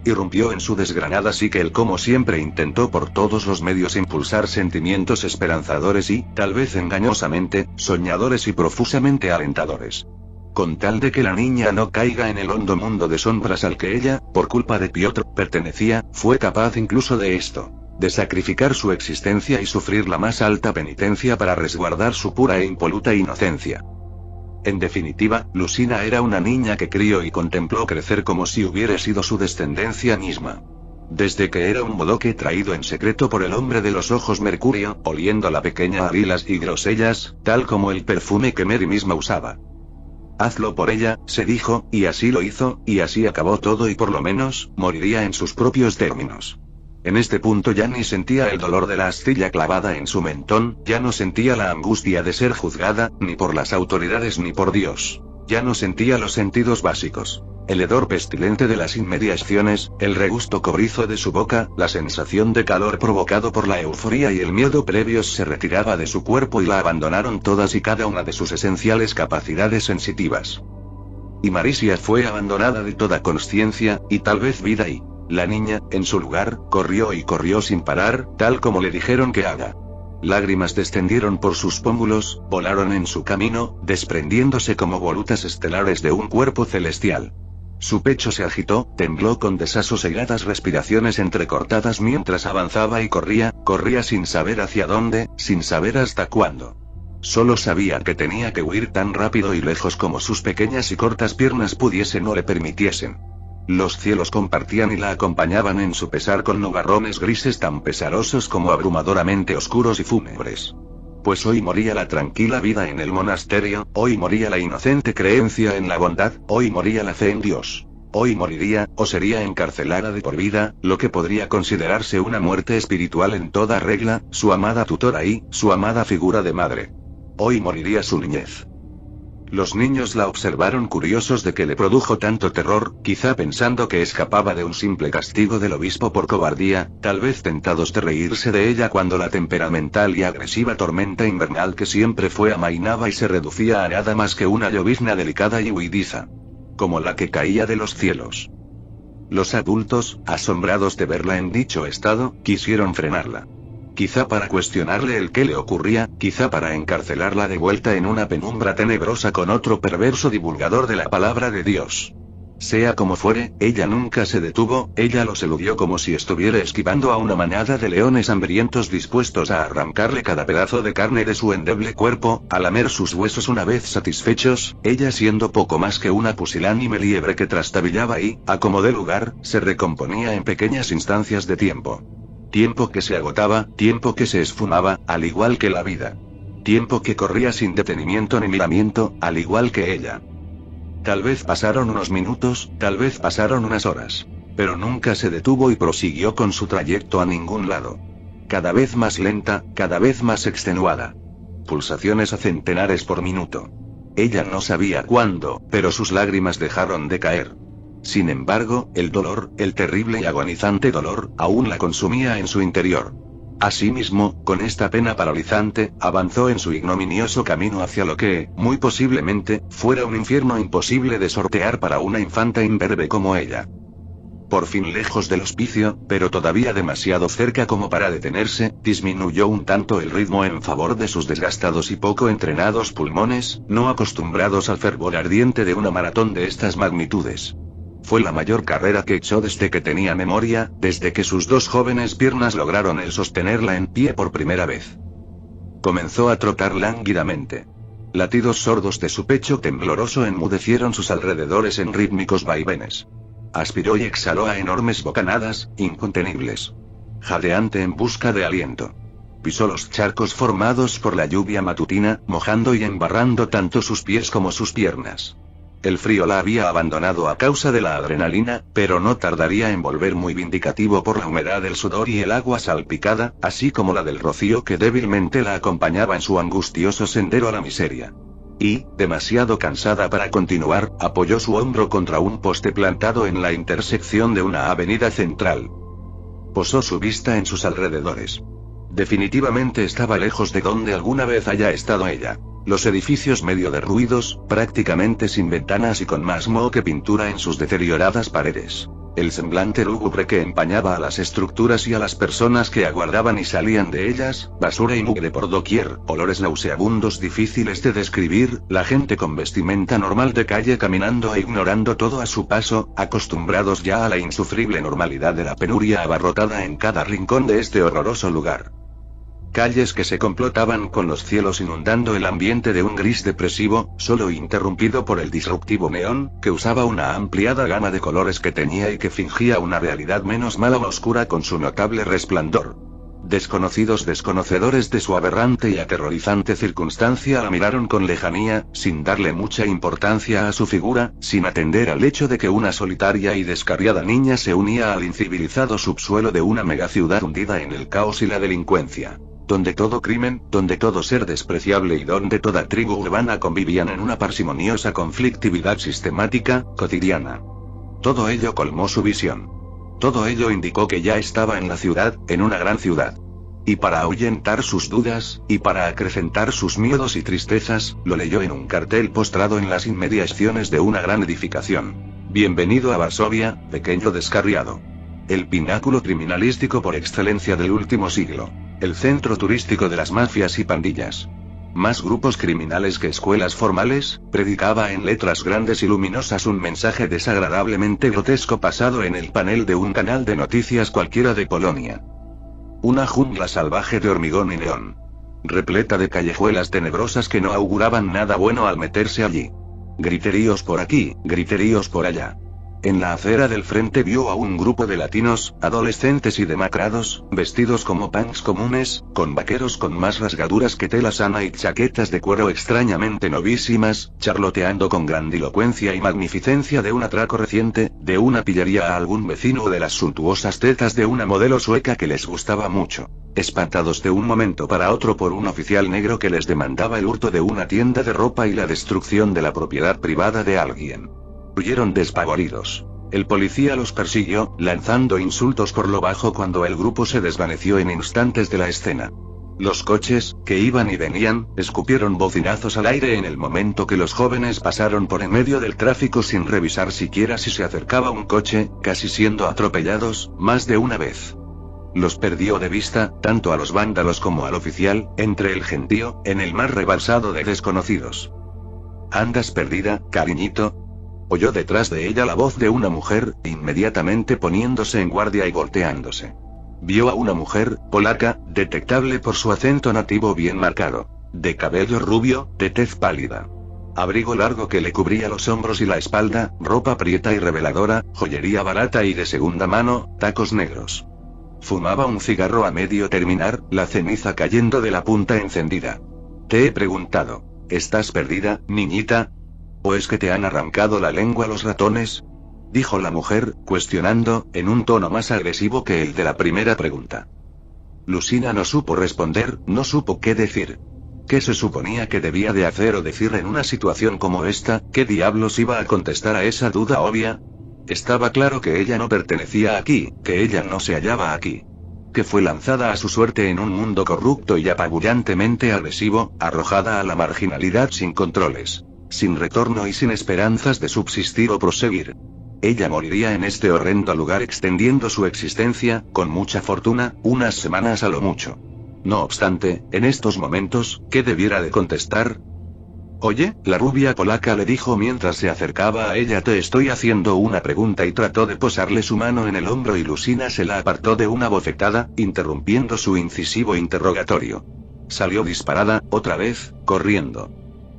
Irrumpió en su desgranada psique él como siempre intentó por todos los medios impulsar sentimientos esperanzadores y, tal vez engañosamente, soñadores y profusamente alentadores. Con tal de que la niña no caiga en el hondo mundo de sombras al que ella, por culpa de Piotr, pertenecía, fue capaz incluso de esto, de sacrificar su existencia y sufrir la más alta penitencia para resguardar su pura e impoluta inocencia. En definitiva, Lucina era una niña que crió y contempló crecer como si hubiera sido su descendencia misma. Desde que era un bodoque traído en secreto por el hombre de los ojos Mercurio, oliendo a la pequeña a lilas y grosellas, tal como el perfume que Mary misma usaba. Hazlo por ella, se dijo, y así lo hizo, y así acabó todo y por lo menos, moriría en sus propios términos. En este punto ya ni sentía el dolor de la astilla clavada en su mentón, ya no sentía la angustia de ser juzgada, ni por las autoridades ni por Dios. Ya no sentía los sentidos básicos. El hedor pestilente de las inmediaciones, el regusto cobrizo de su boca, la sensación de calor provocado por la euforía y el miedo previos se retiraba de su cuerpo y la abandonaron todas y cada una de sus esenciales capacidades sensitivas. Y Maricia fue abandonada de toda conciencia, y tal vez vida y... La niña, en su lugar, corrió y corrió sin parar, tal como le dijeron que haga. Lágrimas descendieron por sus pómulos, volaron en su camino, desprendiéndose como volutas estelares de un cuerpo celestial. Su pecho se agitó, tembló con desasosegadas respiraciones entrecortadas mientras avanzaba y corría sin saber hacia dónde, sin saber hasta cuándo. Solo sabía que tenía que huir tan rápido y lejos como sus pequeñas y cortas piernas pudiesen o le permitiesen. Los cielos compartían y la acompañaban en su pesar con nubarrones grises tan pesarosos como abrumadoramente oscuros y fúnebres. Pues hoy moría la tranquila vida en el monasterio, hoy moría la inocente creencia en la bondad, hoy moría la fe en Dios. Hoy moriría, o sería encarcelada de por vida, lo que podría considerarse una muerte espiritual en toda regla, su amada tutora y, su amada figura de madre. Hoy moriría su niñez. Los niños la observaron curiosos de que le produjo tanto terror, quizá pensando que escapaba de un simple castigo del obispo por cobardía, tal vez tentados de reírse de ella cuando la temperamental y agresiva tormenta invernal que siempre fue amainaba y se reducía a nada más que una llovizna delicada y huidiza. Como la que caía de los cielos. Los adultos, asombrados de verla en dicho estado, quisieron frenarla. Quizá para cuestionarle el qué le ocurría, quizá para encarcelarla de vuelta en una penumbra tenebrosa con otro perverso divulgador de la palabra de Dios. Sea como fuere, ella nunca se detuvo, ella los eludió como si estuviera esquivando a una manada de leones hambrientos dispuestos a arrancarle cada pedazo de carne de su endeble cuerpo, a lamer sus huesos una vez satisfechos, ella siendo poco más que una pusilánime liebre que trastabillaba y, a como de lugar, se recomponía en pequeñas instancias de tiempo. Tiempo que se agotaba, tiempo que se esfumaba, al igual que la vida. Tiempo que corría sin detenimiento ni miramiento, al igual que ella. Tal vez pasaron unos minutos, tal vez pasaron unas horas. Pero nunca se detuvo y prosiguió con su trayecto a ningún lado. Cada vez más lenta, cada vez más extenuada. Pulsaciones a centenares por minuto. Ella no sabía cuándo, pero sus lágrimas dejaron de caer. Sin embargo, el dolor, el terrible y agonizante dolor, aún la consumía en su interior. Asimismo, con esta pena paralizante, avanzó en su ignominioso camino hacia lo que, muy posiblemente, fuera un infierno imposible de sortear para una infanta imberbe como ella. Por fin lejos del hospicio, pero todavía demasiado cerca como para detenerse, disminuyó un tanto el ritmo en favor de sus desgastados y poco entrenados pulmones, no acostumbrados al fervor ardiente de una maratón de estas magnitudes. Fue la mayor carrera que echó desde que tenía memoria, desde que sus dos jóvenes piernas lograron el sostenerla en pie por primera vez. Comenzó a trotar lánguidamente. Latidos sordos de su pecho tembloroso enmudecieron sus alrededores en rítmicos vaivenes. Aspiró y exhaló a enormes bocanadas, incontenibles. Jadeante en busca de aliento. Pisó los charcos formados por la lluvia matutina, mojando y embarrando tanto sus pies como sus piernas. El frío la había abandonado a causa de la adrenalina, pero no tardaría en volver muy vindicativo por la humedad del sudor y el agua salpicada, así como la del rocío que débilmente la acompañaba en su angustioso sendero a la miseria. Y, demasiado cansada para continuar, apoyó su hombro contra un poste plantado en la intersección de una avenida central. Posó su vista en sus alrededores. Definitivamente estaba lejos de donde alguna vez haya estado ella. Los edificios medio derruidos, prácticamente sin ventanas y con más moho que pintura en sus deterioradas paredes. El semblante lúgubre que empañaba a las estructuras y a las personas que aguardaban y salían de ellas, basura y mugre por doquier, olores nauseabundos difíciles de describir, la gente con vestimenta normal de calle caminando e ignorando todo a su paso, acostumbrados ya a la insufrible normalidad de la penuria abarrotada en cada rincón de este horroroso lugar. Calles que se complotaban con los cielos inundando el ambiente de un gris depresivo, solo interrumpido por el disruptivo neón, que usaba una ampliada gama de colores que teñía y que fingía una realidad menos mala o oscura con su notable resplandor. Desconocidos desconocedores de su aberrante y aterrorizante circunstancia la miraron con lejanía, sin darle mucha importancia a su figura, sin atender al hecho de que una solitaria y descarriada niña se unía al incivilizado subsuelo de una megaciudad hundida en el caos y la delincuencia. Donde todo crimen, donde todo ser despreciable y donde toda tribu urbana convivían en una parsimoniosa conflictividad sistemática, cotidiana. Todo ello colmó su visión. Todo ello indicó que ya estaba en la ciudad, en una gran ciudad. Y para ahuyentar sus dudas, y para acrecentar sus miedos y tristezas, lo leyó en un cartel postrado en las inmediaciones de una gran edificación. Bienvenido a Varsovia, pequeño descarriado. El pináculo criminalístico por excelencia del último siglo. El centro turístico de las mafias y pandillas. Más grupos criminales que escuelas formales, predicaba en letras grandes y luminosas un mensaje desagradablemente grotesco pasado en el panel de un canal de noticias cualquiera de Polonia. Una jungla salvaje de hormigón y neón. Repleta de callejuelas tenebrosas que no auguraban nada bueno al meterse allí. Griteríos por aquí, griteríos por allá. En la acera del frente vio a un grupo de latinos, adolescentes y demacrados, vestidos como punks comunes, con vaqueros con más rasgaduras que tela sana y chaquetas de cuero extrañamente novísimas, charloteando con grandilocuencia y magnificencia de un atraco reciente, de una pillería a algún vecino o de las suntuosas tetas de una modelo sueca que les gustaba mucho. Espantados de un momento para otro por un oficial negro que les demandaba el hurto de una tienda de ropa y la destrucción de la propiedad privada de alguien. Huyeron despavoridos. El policía los persiguió, lanzando insultos por lo bajo cuando el grupo se desvaneció en instantes de la escena. Los coches, que iban y venían, escupieron bocinazos al aire en el momento que los jóvenes pasaron por en medio del tráfico sin revisar siquiera si se acercaba un coche, casi siendo atropellados, más de una vez. Los perdió de vista, tanto a los vándalos como al oficial, entre el gentío, en el mar rebalsado de desconocidos. ¿Andas perdida, cariñito? Oyó detrás de ella la voz de una mujer, inmediatamente poniéndose en guardia y volteándose. Vio a una mujer, polaca, detectable por su acento nativo bien marcado. De cabello rubio, de tez pálida. Abrigo largo que le cubría los hombros y la espalda, ropa prieta y reveladora, joyería barata y de segunda mano, tacos negros. Fumaba un cigarro a medio terminar, la ceniza cayendo de la punta encendida. Te he preguntado, ¿estás perdida, niñita? ¿O es que te han arrancado la lengua los ratones? Dijo la mujer, cuestionando, en un tono más agresivo que el de la primera pregunta. Lucina no supo responder, no supo qué decir. ¿Qué se suponía que debía de hacer o decir en una situación como esta? ¿Qué diablos iba a contestar a esa duda obvia? Estaba claro que ella no pertenecía aquí, que ella no se hallaba aquí. Que fue lanzada a su suerte en un mundo corrupto y apabullantemente agresivo, arrojada a la marginalidad sin controles. Sin retorno y sin esperanzas de subsistir o proseguir. Ella moriría en este horrendo lugar extendiendo su existencia, con mucha fortuna, unas semanas a lo mucho. No obstante, en estos momentos, ¿qué debiera de contestar? Oye, la rubia polaca le dijo mientras se acercaba a ella, te estoy haciendo una pregunta, y trató de posarle su mano en el hombro y Lucina se la apartó de una bofetada, interrumpiendo su incisivo interrogatorio. Salió disparada, otra vez, corriendo.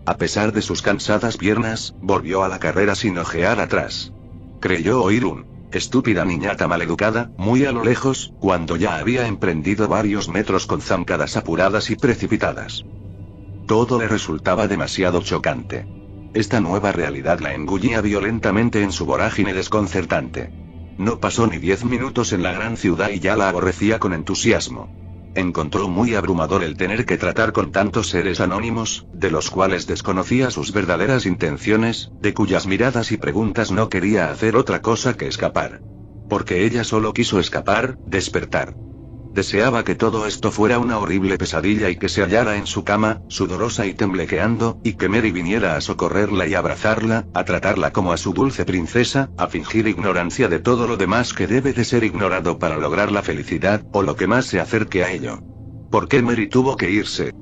A pesar de sus cansadas piernas, volvió a la carrera sin ojear atrás. Creyó oír un estúpida niñata maleducada, muy a lo lejos, cuando ya había emprendido varios metros con zancadas apuradas y precipitadas. Todo le resultaba demasiado chocante. Esta nueva realidad la engullía violentamente en su vorágine desconcertante. No pasó ni 10 minutos en la gran ciudad y ya la aborrecía con entusiasmo. Encontró muy abrumador el tener que tratar con tantos seres anónimos, de los cuales desconocía sus verdaderas intenciones, de cuyas miradas y preguntas no quería hacer otra cosa que escapar. Porque ella solo quiso escapar, despertar. Deseaba que todo esto fuera una horrible pesadilla y que se hallara en su cama, sudorosa y temblequeando, y que Mary viniera a socorrerla y abrazarla, a tratarla como a su dulce princesa, a fingir ignorancia de todo lo demás que debe de ser ignorado para lograr la felicidad, o lo que más se acerque a ello. ¿Por qué Mary tuvo que irse?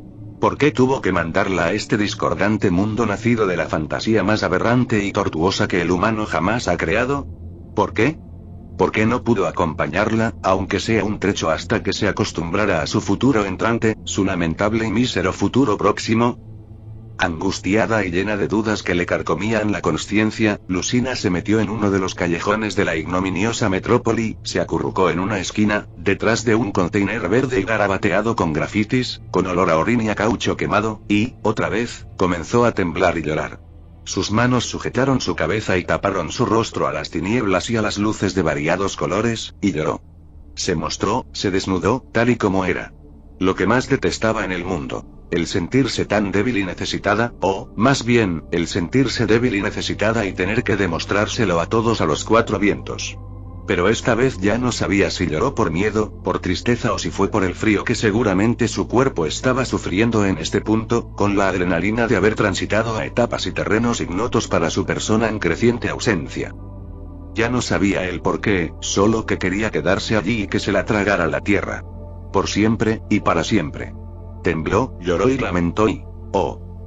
¿Por qué tuvo que mandarla a este discordante mundo nacido de la fantasía más aberrante y tortuosa que el humano jamás ha creado? ¿Por qué? ¿Por qué no pudo acompañarla, aunque sea un trecho, hasta que se acostumbrara a su futuro entrante, su lamentable y mísero futuro próximo? Angustiada y llena de dudas que le carcomían la consciencia, Lucina se metió en uno de los callejones de la ignominiosa metrópoli, se acurrucó en una esquina, detrás de un container verde y garabateado con grafitis, con olor a orín y a caucho quemado, y, otra vez, comenzó a temblar y llorar. Sus manos sujetaron su cabeza y taparon su rostro a las tinieblas y a las luces de variados colores, y lloró. Se mostró, se desnudó, tal y como era. Lo que más detestaba en el mundo. El sentirse tan débil y necesitada, o, más bien, el sentirse débil y necesitada y tener que demostrárselo a todos a los cuatro vientos. Pero esta vez ya no sabía si lloró por miedo, por tristeza o si fue por el frío que seguramente su cuerpo estaba sufriendo en este punto, con la adrenalina de haber transitado a etapas y terrenos ignotos para su persona en creciente ausencia. Ya no sabía el por qué, solo que quería quedarse allí y que se la tragara la tierra. Por siempre, y para siempre. Tembló, lloró y lamentó y...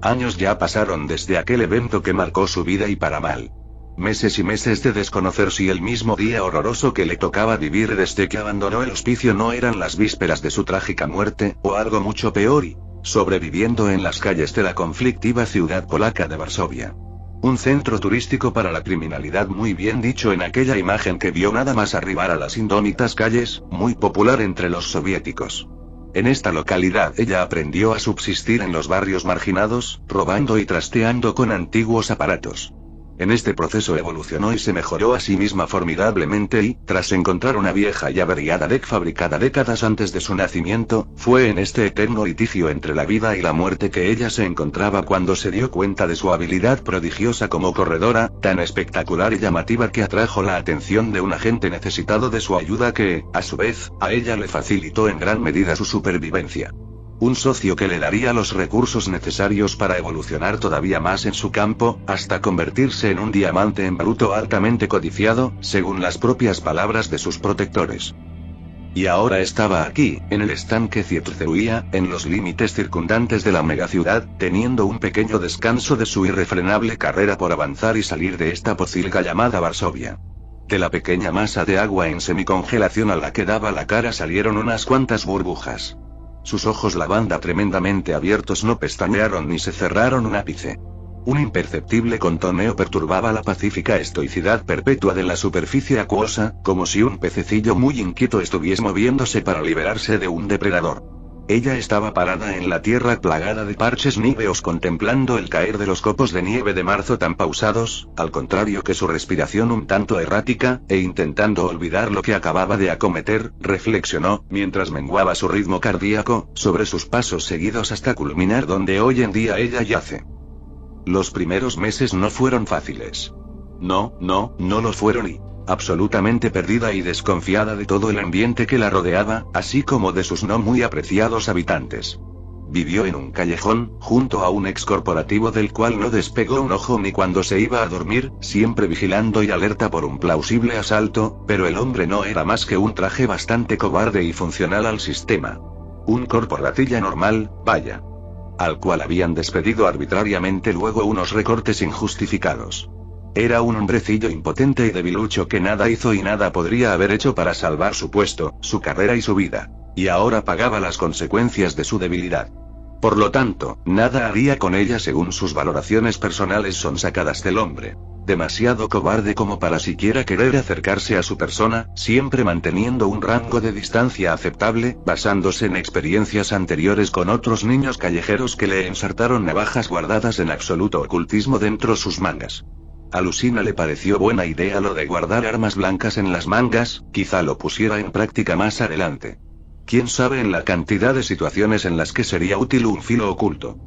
años ya pasaron desde aquel evento que marcó su vida y para mal. Meses y meses de desconocer si el mismo día horroroso que le tocaba vivir desde que abandonó el hospicio no eran las vísperas de su trágica muerte, o algo mucho peor y... sobreviviendo en las calles de la conflictiva ciudad polaca de Varsovia. Un centro turístico para la criminalidad, muy bien dicho en aquella imagen que vio nada más arribar a las indómitas calles, muy popular entre los soviéticos. En esta localidad ella aprendió a subsistir en los barrios marginados, robando y trasteando con antiguos aparatos. En este proceso evolucionó y se mejoró a sí misma formidablemente y, tras encontrar una vieja y averiada DEC fabricada décadas antes de su nacimiento, fue en este eterno litigio entre la vida y la muerte que ella se encontraba cuando se dio cuenta de su habilidad prodigiosa como corredora, tan espectacular y llamativa que atrajo la atención de un agente necesitado de su ayuda que, a su vez, a ella le facilitó en gran medida su supervivencia. Un socio que le daría los recursos necesarios para evolucionar todavía más en su campo, hasta convertirse en un diamante en bruto altamente codiciado, según las propias palabras de sus protectores. Y ahora estaba aquí, en el estanque Zietruia, en los límites circundantes de la megaciudad, teniendo un pequeño descanso de su irrefrenable carrera por avanzar y salir de esta pocilga llamada Varsovia. De la pequeña masa de agua en semicongelación a la que daba la cara salieron unas cuantas burbujas. Sus ojos lavanda tremendamente abiertos no pestañearon ni se cerraron un ápice. Un imperceptible contoneo perturbaba la pacífica estoicidad perpetua de la superficie acuosa, como si un pececillo muy inquieto estuviese moviéndose para liberarse de un depredador. Ella estaba parada en la tierra plagada de parches níveos contemplando el caer de los copos de nieve de marzo tan pausados, al contrario que su respiración un tanto errática, e intentando olvidar lo que acababa de acometer, reflexionó, mientras menguaba su ritmo cardíaco, sobre sus pasos seguidos hasta culminar donde hoy en día ella yace. Los primeros meses no fueron fáciles. No lo fueron y... absolutamente perdida y desconfiada de todo el ambiente que la rodeaba, así como de sus no muy apreciados habitantes. Vivió en un callejón, junto a un ex corporativo del cual no despegó un ojo ni cuando se iba a dormir, siempre vigilando y alerta por un plausible asalto, pero el hombre no era más que un traje bastante cobarde y funcional al sistema. Un corporatilla normal, vaya. Al cual habían despedido arbitrariamente luego unos recortes injustificados. Era un hombrecillo impotente y debilucho que nada hizo y nada podría haber hecho para salvar su puesto, su carrera y su vida. Y ahora pagaba las consecuencias de su debilidad. Por lo tanto, nada haría con ella según sus valoraciones personales son sacadas del hombre. Demasiado cobarde como para siquiera querer acercarse a su persona, siempre manteniendo un rango de distancia aceptable, basándose en experiencias anteriores con otros niños callejeros que le ensartaron navajas guardadas en absoluto ocultismo dentro sus mangas. A Lucina le pareció buena idea lo de guardar armas blancas en las mangas, quizá lo pusiera en práctica más adelante. Quién sabe en la cantidad de situaciones en las que sería útil un filo oculto.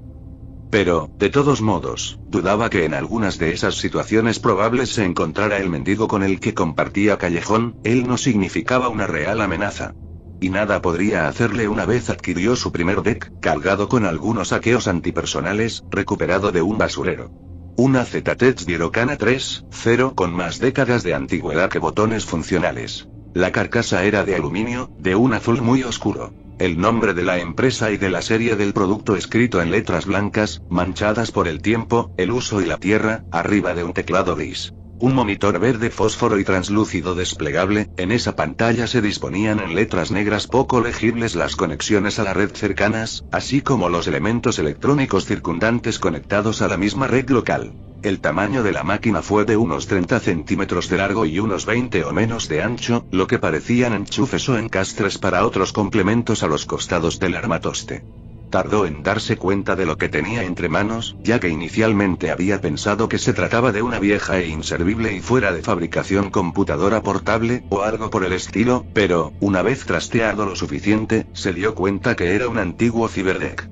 Pero, de todos modos, dudaba que en algunas de esas situaciones probables se encontrara el mendigo con el que compartía callejón, él no significaba una real amenaza. Y nada podría hacerle una vez adquirió su primer deck, cargado con algunos saqueos antipersonales, recuperado de un basurero. Una ZTEX Virocana 3.0 con más décadas de antigüedad que botones funcionales. La carcasa era de aluminio, de un azul muy oscuro. El nombre de la empresa y de la serie del producto escrito en letras blancas, manchadas por el tiempo, el uso y la tierra, arriba de un teclado gris. Un monitor verde fósforo y translúcido desplegable, en esa pantalla se disponían en letras negras poco legibles las conexiones a la red cercanas, así como los elementos electrónicos circundantes conectados a la misma red local. El tamaño de la máquina fue de unos 30 centímetros de largo y unos 20 o menos de ancho, lo que parecían enchufes o encastres para otros complementos a los costados del armatoste. Tardó en darse cuenta de lo que tenía entre manos, ya que inicialmente había pensado que se trataba de una vieja e inservible y fuera de fabricación computadora portable, o algo por el estilo, pero, una vez trasteado lo suficiente, se dio cuenta que era un antiguo ciberdeck.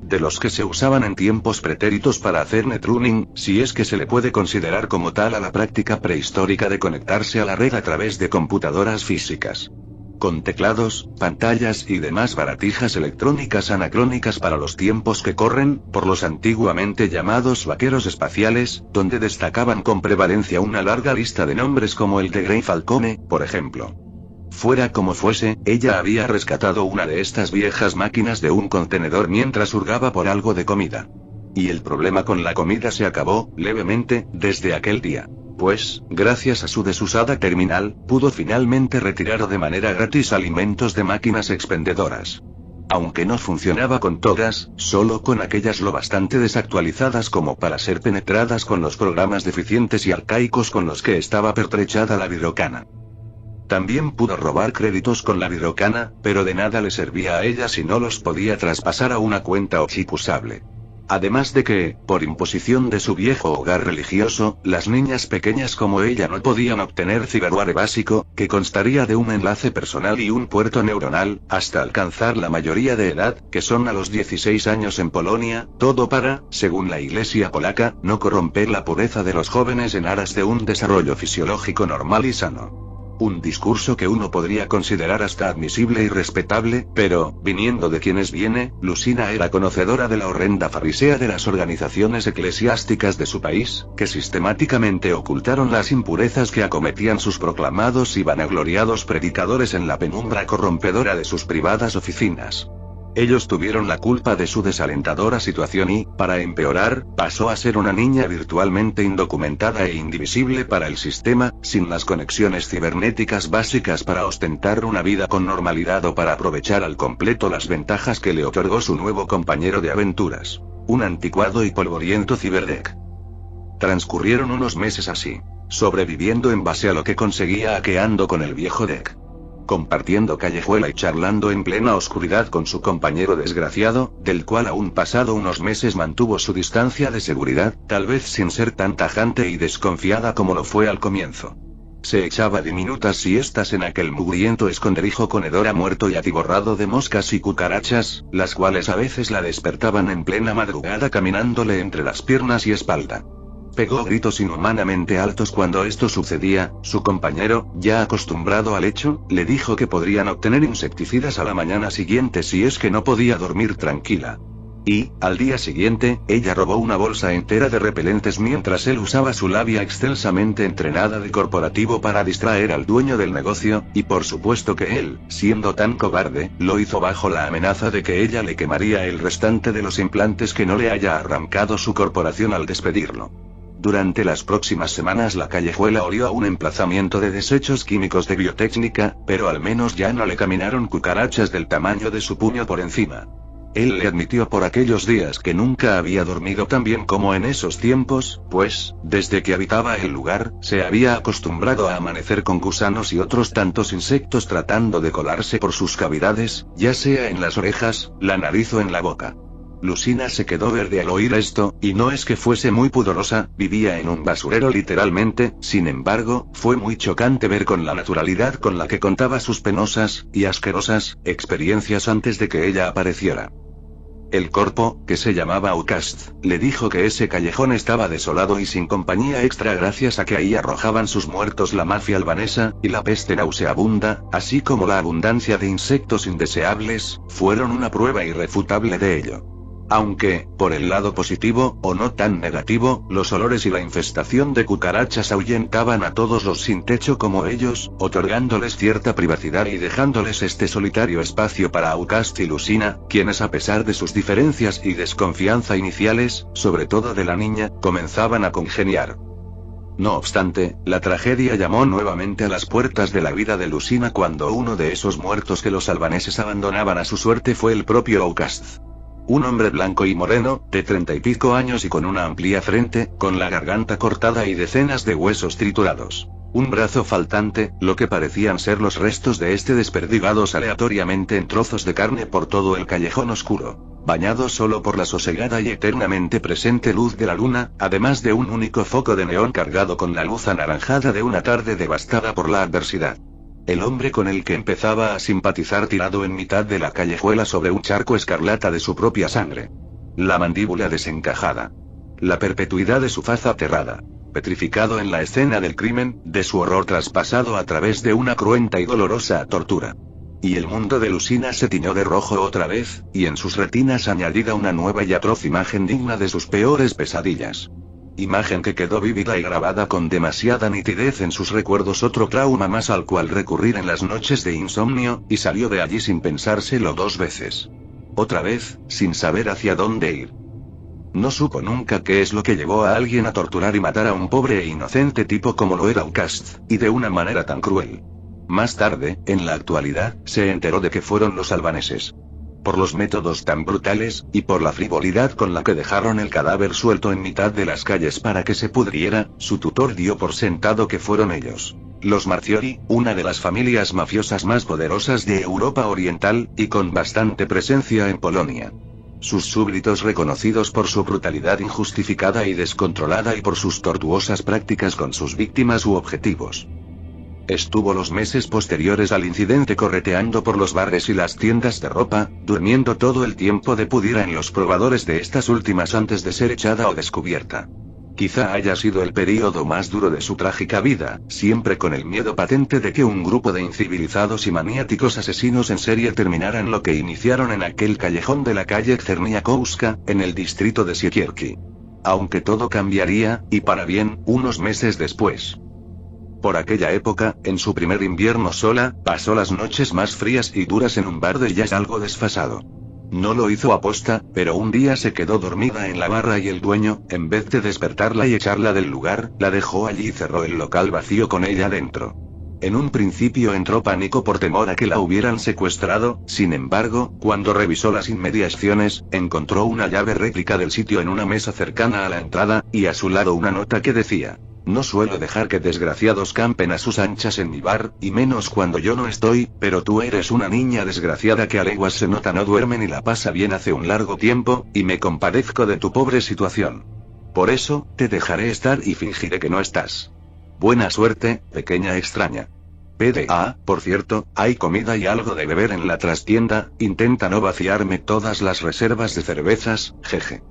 de los que se usaban en tiempos pretéritos para hacer netrunning, si es que se le puede considerar como tal a la práctica prehistórica de conectarse a la red a través de computadoras físicas. Con teclados, pantallas y demás baratijas electrónicas anacrónicas para los tiempos que corren, por los antiguamente llamados vaqueros espaciales, donde destacaban con prevalencia una larga lista de nombres como el de Gray Falcone, por ejemplo. Fuera como fuese, ella había rescatado una de estas viejas máquinas de un contenedor mientras hurgaba por algo de comida. Y el problema con la comida se acabó, levemente, desde aquel día. Pues, gracias a su desusada terminal, pudo finalmente retirar de manera gratis alimentos de máquinas expendedoras. Aunque no funcionaba con todas, solo con aquellas lo bastante desactualizadas como para ser penetradas con los programas deficientes y arcaicos con los que estaba pertrechada la Virocana. También pudo robar créditos con la Virocana, pero de nada le servía a ella si no los podía traspasar a una cuenta oxicusable. Además de que, por imposición de su viejo hogar religioso, las niñas pequeñas como ella no podían obtener ciberware básico, que constaría de un enlace personal y un puerto neuronal, hasta alcanzar la mayoría de edad, que son a los 16 años en Polonia, todo para, según la Iglesia polaca, no corromper la pureza de los jóvenes en aras de un desarrollo fisiológico normal y sano. Un discurso que uno podría considerar hasta admisible y respetable, pero, viniendo de quienes viene, Lucina era conocedora de la horrenda farisea de las organizaciones eclesiásticas de su país, que sistemáticamente ocultaron las impurezas que acometían sus proclamados y vanagloriados predicadores en la penumbra corrompedora de sus privadas oficinas. Ellos tuvieron la culpa de su desalentadora situación y, para empeorar, pasó a ser una niña virtualmente indocumentada e indivisible para el sistema, sin las conexiones cibernéticas básicas para ostentar una vida con normalidad o para aprovechar al completo las ventajas que le otorgó su nuevo compañero de aventuras, un anticuado y polvoriento ciberdeck. Transcurrieron unos meses así, sobreviviendo en base a lo que conseguía hackeando con el viejo deck. Compartiendo callejuela y charlando en plena oscuridad con su compañero desgraciado, del cual aún pasado unos meses mantuvo su distancia de seguridad, tal vez sin ser tan tajante y desconfiada como lo fue al comienzo. Se echaba diminutas siestas en aquel mugriento esconderijo con hedor a muerto y atiborrado de moscas y cucarachas, las cuales a veces la despertaban en plena madrugada caminándole entre las piernas y espalda. Pegó gritos inhumanamente altos cuando esto sucedía. Su compañero, ya acostumbrado al hecho, le dijo que podrían obtener insecticidas a la mañana siguiente si es que no podía dormir tranquila. Y, al día siguiente, ella robó una bolsa entera de repelentes mientras él usaba su labia excelsamente entrenada de corporativo para distraer al dueño del negocio, y por supuesto que él, siendo tan cobarde, lo hizo bajo la amenaza de que ella le quemaría el restante de los implantes que no le haya arrancado su corporación al despedirlo. Durante las próximas semanas la callejuela olió a un emplazamiento de desechos químicos de biotécnica, pero al menos ya no le caminaron cucarachas del tamaño de su puño por encima. Él le admitió por aquellos días que nunca había dormido tan bien como en esos tiempos, pues, desde que habitaba el lugar, se había acostumbrado a amanecer con gusanos y otros tantos insectos tratando de colarse por sus cavidades, ya sea en las orejas, la nariz o en la boca. Lucina se quedó verde al oír esto, y no es que fuese muy pudorosa, vivía en un basurero literalmente. Sin embargo, fue muy chocante ver con la naturalidad con la que contaba sus penosas, y asquerosas, experiencias antes de que ella apareciera. El corpo, que se llamaba Outcast, le dijo que ese callejón estaba desolado y sin compañía extra gracias a que ahí arrojaban sus muertos la mafia albanesa, y la peste nauseabunda, así como la abundancia de insectos indeseables, fueron una prueba irrefutable de ello. Aunque, por el lado positivo, o no tan negativo, los olores y la infestación de cucarachas ahuyentaban a todos los sin techo como ellos, otorgándoles cierta privacidad y dejándoles este solitario espacio para Outcast y Lucina, quienes a pesar de sus diferencias y desconfianza iniciales, sobre todo de la niña, comenzaban a congeniar. No obstante, la tragedia llamó nuevamente a las puertas de la vida de Lucina cuando uno de esos muertos que los albaneses abandonaban a su suerte fue el propio Outcast. Un hombre blanco y moreno, de 30 y pico años y con una amplia frente, con la garganta cortada y decenas de huesos triturados. Un brazo faltante, lo que parecían ser los restos de este desperdigados aleatoriamente en trozos de carne por todo el callejón oscuro, bañado solo por la sosegada y eternamente presente luz de la luna, además de un único foco de neón cargado con la luz anaranjada de una tarde devastada por la adversidad. El hombre con el que empezaba a simpatizar tirado en mitad de la callejuela sobre un charco escarlata de su propia sangre. La mandíbula desencajada. La perpetuidad de su faz aterrada. Petrificado en la escena del crimen, de su horror traspasado a través de una cruenta y dolorosa tortura. Y el mundo de Lucina se tiñó de rojo otra vez, y en sus retinas añadida una nueva y atroz imagen digna de sus peores pesadillas. Imagen que quedó vívida y grabada con demasiada nitidez en sus recuerdos, otro trauma más al cual recurrir en las noches de insomnio, y salió de allí sin pensárselo 2 veces. Otra vez, sin saber hacia dónde ir. No supo nunca qué es lo que llevó a alguien a torturar y matar a un pobre e inocente tipo como lo era Aucast, y de una manera tan cruel. Más tarde, en la actualidad, se enteró de que fueron los albaneses. Por los métodos tan brutales, y por la frivolidad con la que dejaron el cadáver suelto en mitad de las calles para que se pudriera, su tutor dio por sentado que fueron ellos. Los Marchiori, una de las familias mafiosas más poderosas de Europa Oriental, y con bastante presencia en Polonia. Sus súbditos reconocidos por su brutalidad injustificada y descontrolada y por sus tortuosas prácticas con sus víctimas u objetivos. Estuvo los meses posteriores al incidente correteando por los bares y las tiendas de ropa, durmiendo todo el tiempo de pudiera en los probadores de estas últimas antes de ser echada o descubierta. Quizá haya sido el período más duro de su trágica vida, siempre con el miedo patente de que un grupo de incivilizados y maniáticos asesinos en serie terminaran lo que iniciaron en aquel callejón de la calle Czerniakowska, en el distrito de Siekierki. Aunque todo cambiaría, y para bien, unos meses después. Por aquella época, en su primer invierno sola, pasó las noches más frías y duras en un bar de jazz algo desfasado. No lo hizo aposta, pero un día se quedó dormida en la barra y el dueño, en vez de despertarla y echarla del lugar, la dejó allí y cerró el local vacío con ella dentro. En un principio entró pánico por temor a que la hubieran secuestrado, sin embargo, cuando revisó las inmediaciones, encontró una llave réplica del sitio en una mesa cercana a la entrada, y a su lado una nota que decía: "No suelo dejar que desgraciados campen a sus anchas en mi bar, y menos cuando yo no estoy, pero tú eres una niña desgraciada que a leguas se nota no duerme ni la pasa bien hace un largo tiempo, y me compadezco de tu pobre situación. Por eso, te dejaré estar y fingiré que no estás. Buena suerte, pequeña extraña. PDA, por cierto, hay comida y algo de beber en la trastienda, intenta no vaciarme todas las reservas de cervezas, jeje".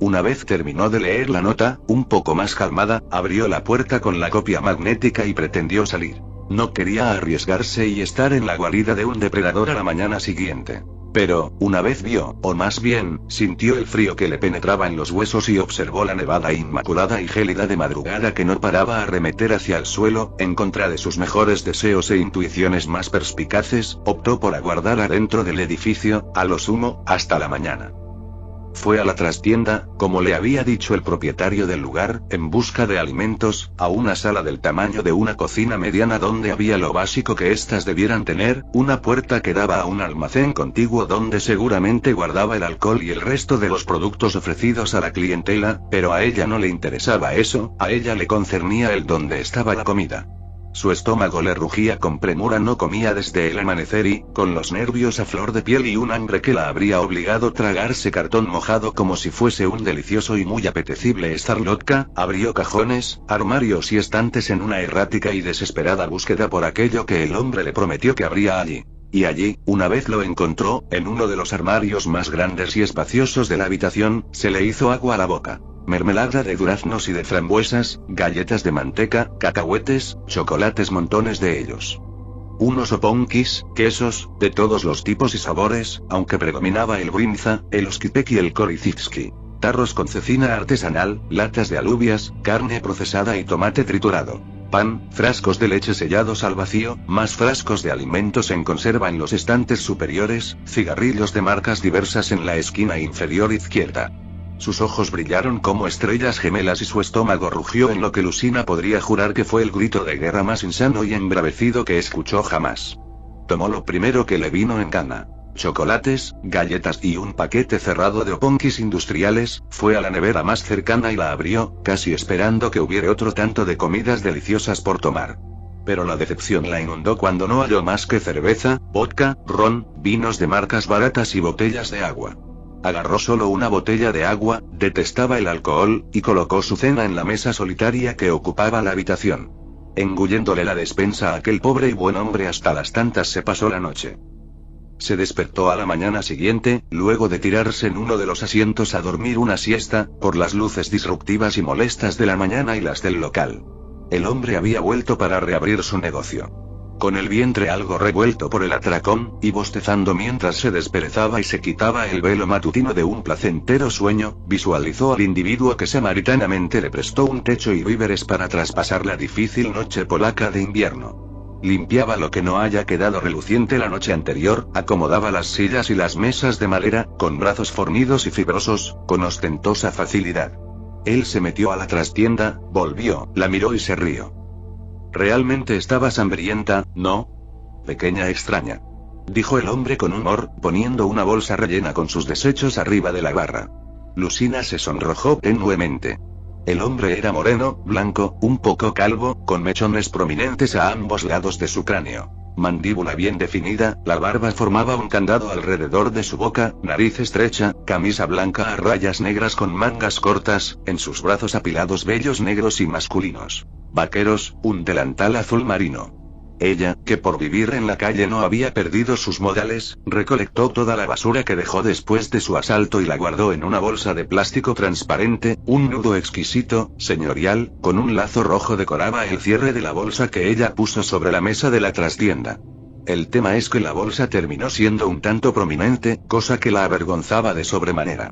Una vez terminó de leer la nota, un poco más calmada, abrió la puerta con la copia magnética y pretendió salir. No quería arriesgarse y estar en la guarida de un depredador a la mañana siguiente. Pero, una vez vio, o más bien, sintió el frío que le penetraba en los huesos y observó la nevada inmaculada y gélida de madrugada que no paraba a arremeter hacia el suelo, en contra de sus mejores deseos e intuiciones más perspicaces, optó por aguardar adentro del edificio, a lo sumo, hasta la mañana. Fue a la trastienda, como le había dicho el propietario del lugar, en busca de alimentos, a una sala del tamaño de una cocina mediana donde había lo básico que éstas debieran tener, una puerta que daba a un almacén contiguo donde seguramente guardaba el alcohol y el resto de los productos ofrecidos a la clientela, pero a ella no le interesaba eso, a ella le concernía el dónde estaba la comida. Su estómago le rugía con premura, no comía desde el amanecer y, con los nervios a flor de piel y un hambre que la habría obligado a tragarse cartón mojado como si fuese un delicioso y muy apetecible Starlotka, abrió cajones, armarios y estantes en una errática y desesperada búsqueda por aquello que el hombre le prometió que habría allí. Y allí, una vez lo encontró, en uno de los armarios más grandes y espaciosos de la habitación, se le hizo agua a la boca. Mermelada de duraznos y de frambuesas, galletas de manteca, cacahuetes, chocolates, montones de ellos. Unos oponkis, quesos, de todos los tipos y sabores, aunque predominaba el brinza, el oskipek y el koryzywski. Tarros con cecina artesanal, latas de alubias, carne procesada y tomate triturado. Pan, frascos de leche sellados al vacío, más frascos de alimentos en conserva en los estantes superiores, cigarrillos de marcas diversas en la esquina inferior izquierda. Sus ojos brillaron como estrellas gemelas y su estómago rugió en lo que Lucina podría jurar que fue el grito de guerra más insano y embravecido que escuchó jamás. Tomó lo primero que le vino en gana. Chocolates, galletas y un paquete cerrado de oponkis industriales, fue a la nevera más cercana y la abrió, casi esperando que hubiera otro tanto de comidas deliciosas por tomar. Pero la decepción la inundó cuando no halló más que cerveza, vodka, ron, vinos de marcas baratas y botellas de agua. Agarró solo una botella de agua, detestaba el alcohol, y colocó su cena en la mesa solitaria que ocupaba la habitación. Engulléndole la despensa a aquel pobre y buen hombre hasta las tantas se pasó la noche. Se despertó a la mañana siguiente, luego de tirarse en uno de los asientos a dormir una siesta, por las luces disruptivas y molestas de la mañana y las del local. El hombre había vuelto para reabrir su negocio. Con el vientre algo revuelto por el atracón, y bostezando mientras se desperezaba y se quitaba el velo matutino de un placentero sueño, visualizó al individuo que samaritanamente le prestó un techo y víveres para traspasar la difícil noche polaca de invierno. Limpiaba lo que no haya quedado reluciente la noche anterior, acomodaba las sillas y las mesas de madera, con brazos fornidos y fibrosos, con ostentosa facilidad. Él se metió a la trastienda, volvió, la miró y se rió. ¿Realmente estabas hambrienta, no? Pequeña extraña. Dijo el hombre con humor, poniendo una bolsa rellena con sus desechos arriba de la barra. Lucina se sonrojó tenuemente. El hombre era moreno, blanco, un poco calvo, con mechones prominentes a ambos lados de su cráneo. Mandíbula bien definida, la barba formaba un candado alrededor de su boca, nariz estrecha, camisa blanca a rayas negras con mangas cortas, en sus brazos apilados vellos negros y masculinos. Vaqueros, un delantal azul marino. Ella, que por vivir en la calle no había perdido sus modales, recolectó toda la basura que dejó después de su asalto y la guardó en una bolsa de plástico transparente, un nudo exquisito, señorial, con un lazo rojo decoraba el cierre de la bolsa que ella puso sobre la mesa de la trastienda. El tema es que la bolsa terminó siendo un tanto prominente, cosa que la avergonzaba de sobremanera.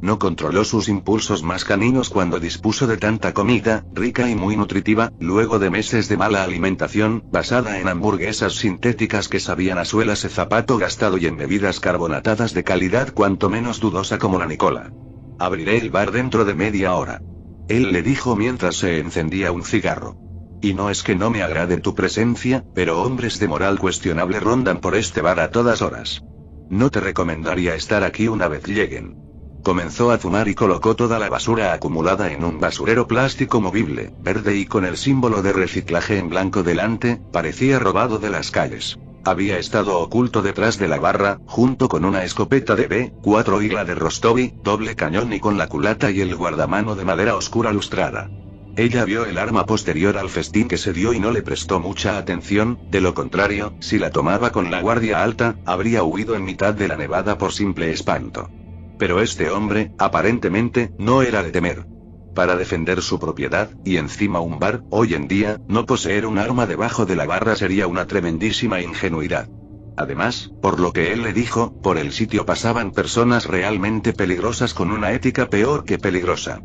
No controló sus impulsos más caninos cuando dispuso de tanta comida, rica y muy nutritiva, luego de meses de mala alimentación, basada en hamburguesas sintéticas que sabían a suelas de zapato gastado y en bebidas carbonatadas de calidad cuanto menos dudosa como la Nicola. Abriré el bar dentro de media hora. Él le dijo mientras se encendía un cigarro. Y no es que no me agrade tu presencia, pero hombres de moral cuestionable rondan por este bar a todas horas. No te recomendaría estar aquí una vez lleguen. Comenzó a fumar y colocó toda la basura acumulada en un basurero plástico movible, verde y con el símbolo de reciclaje en blanco delante, parecía robado de las calles. Había estado oculto detrás de la barra, junto con una escopeta de B4 y la de Rostovi, doble cañón y con la culata y el guardamano de madera oscura lustrada. Ella vio el arma posterior al festín que se dio y no le prestó mucha atención, de lo contrario, si la tomaba con la guardia alta, habría huido en mitad de la nevada por simple espanto. Pero este hombre, aparentemente, no era de temer. Para defender su propiedad, y encima un bar, hoy en día, no poseer un arma debajo de la barra sería una tremendísima ingenuidad. Además, por lo que él le dijo, por el sitio pasaban personas realmente peligrosas con una ética peor que peligrosa.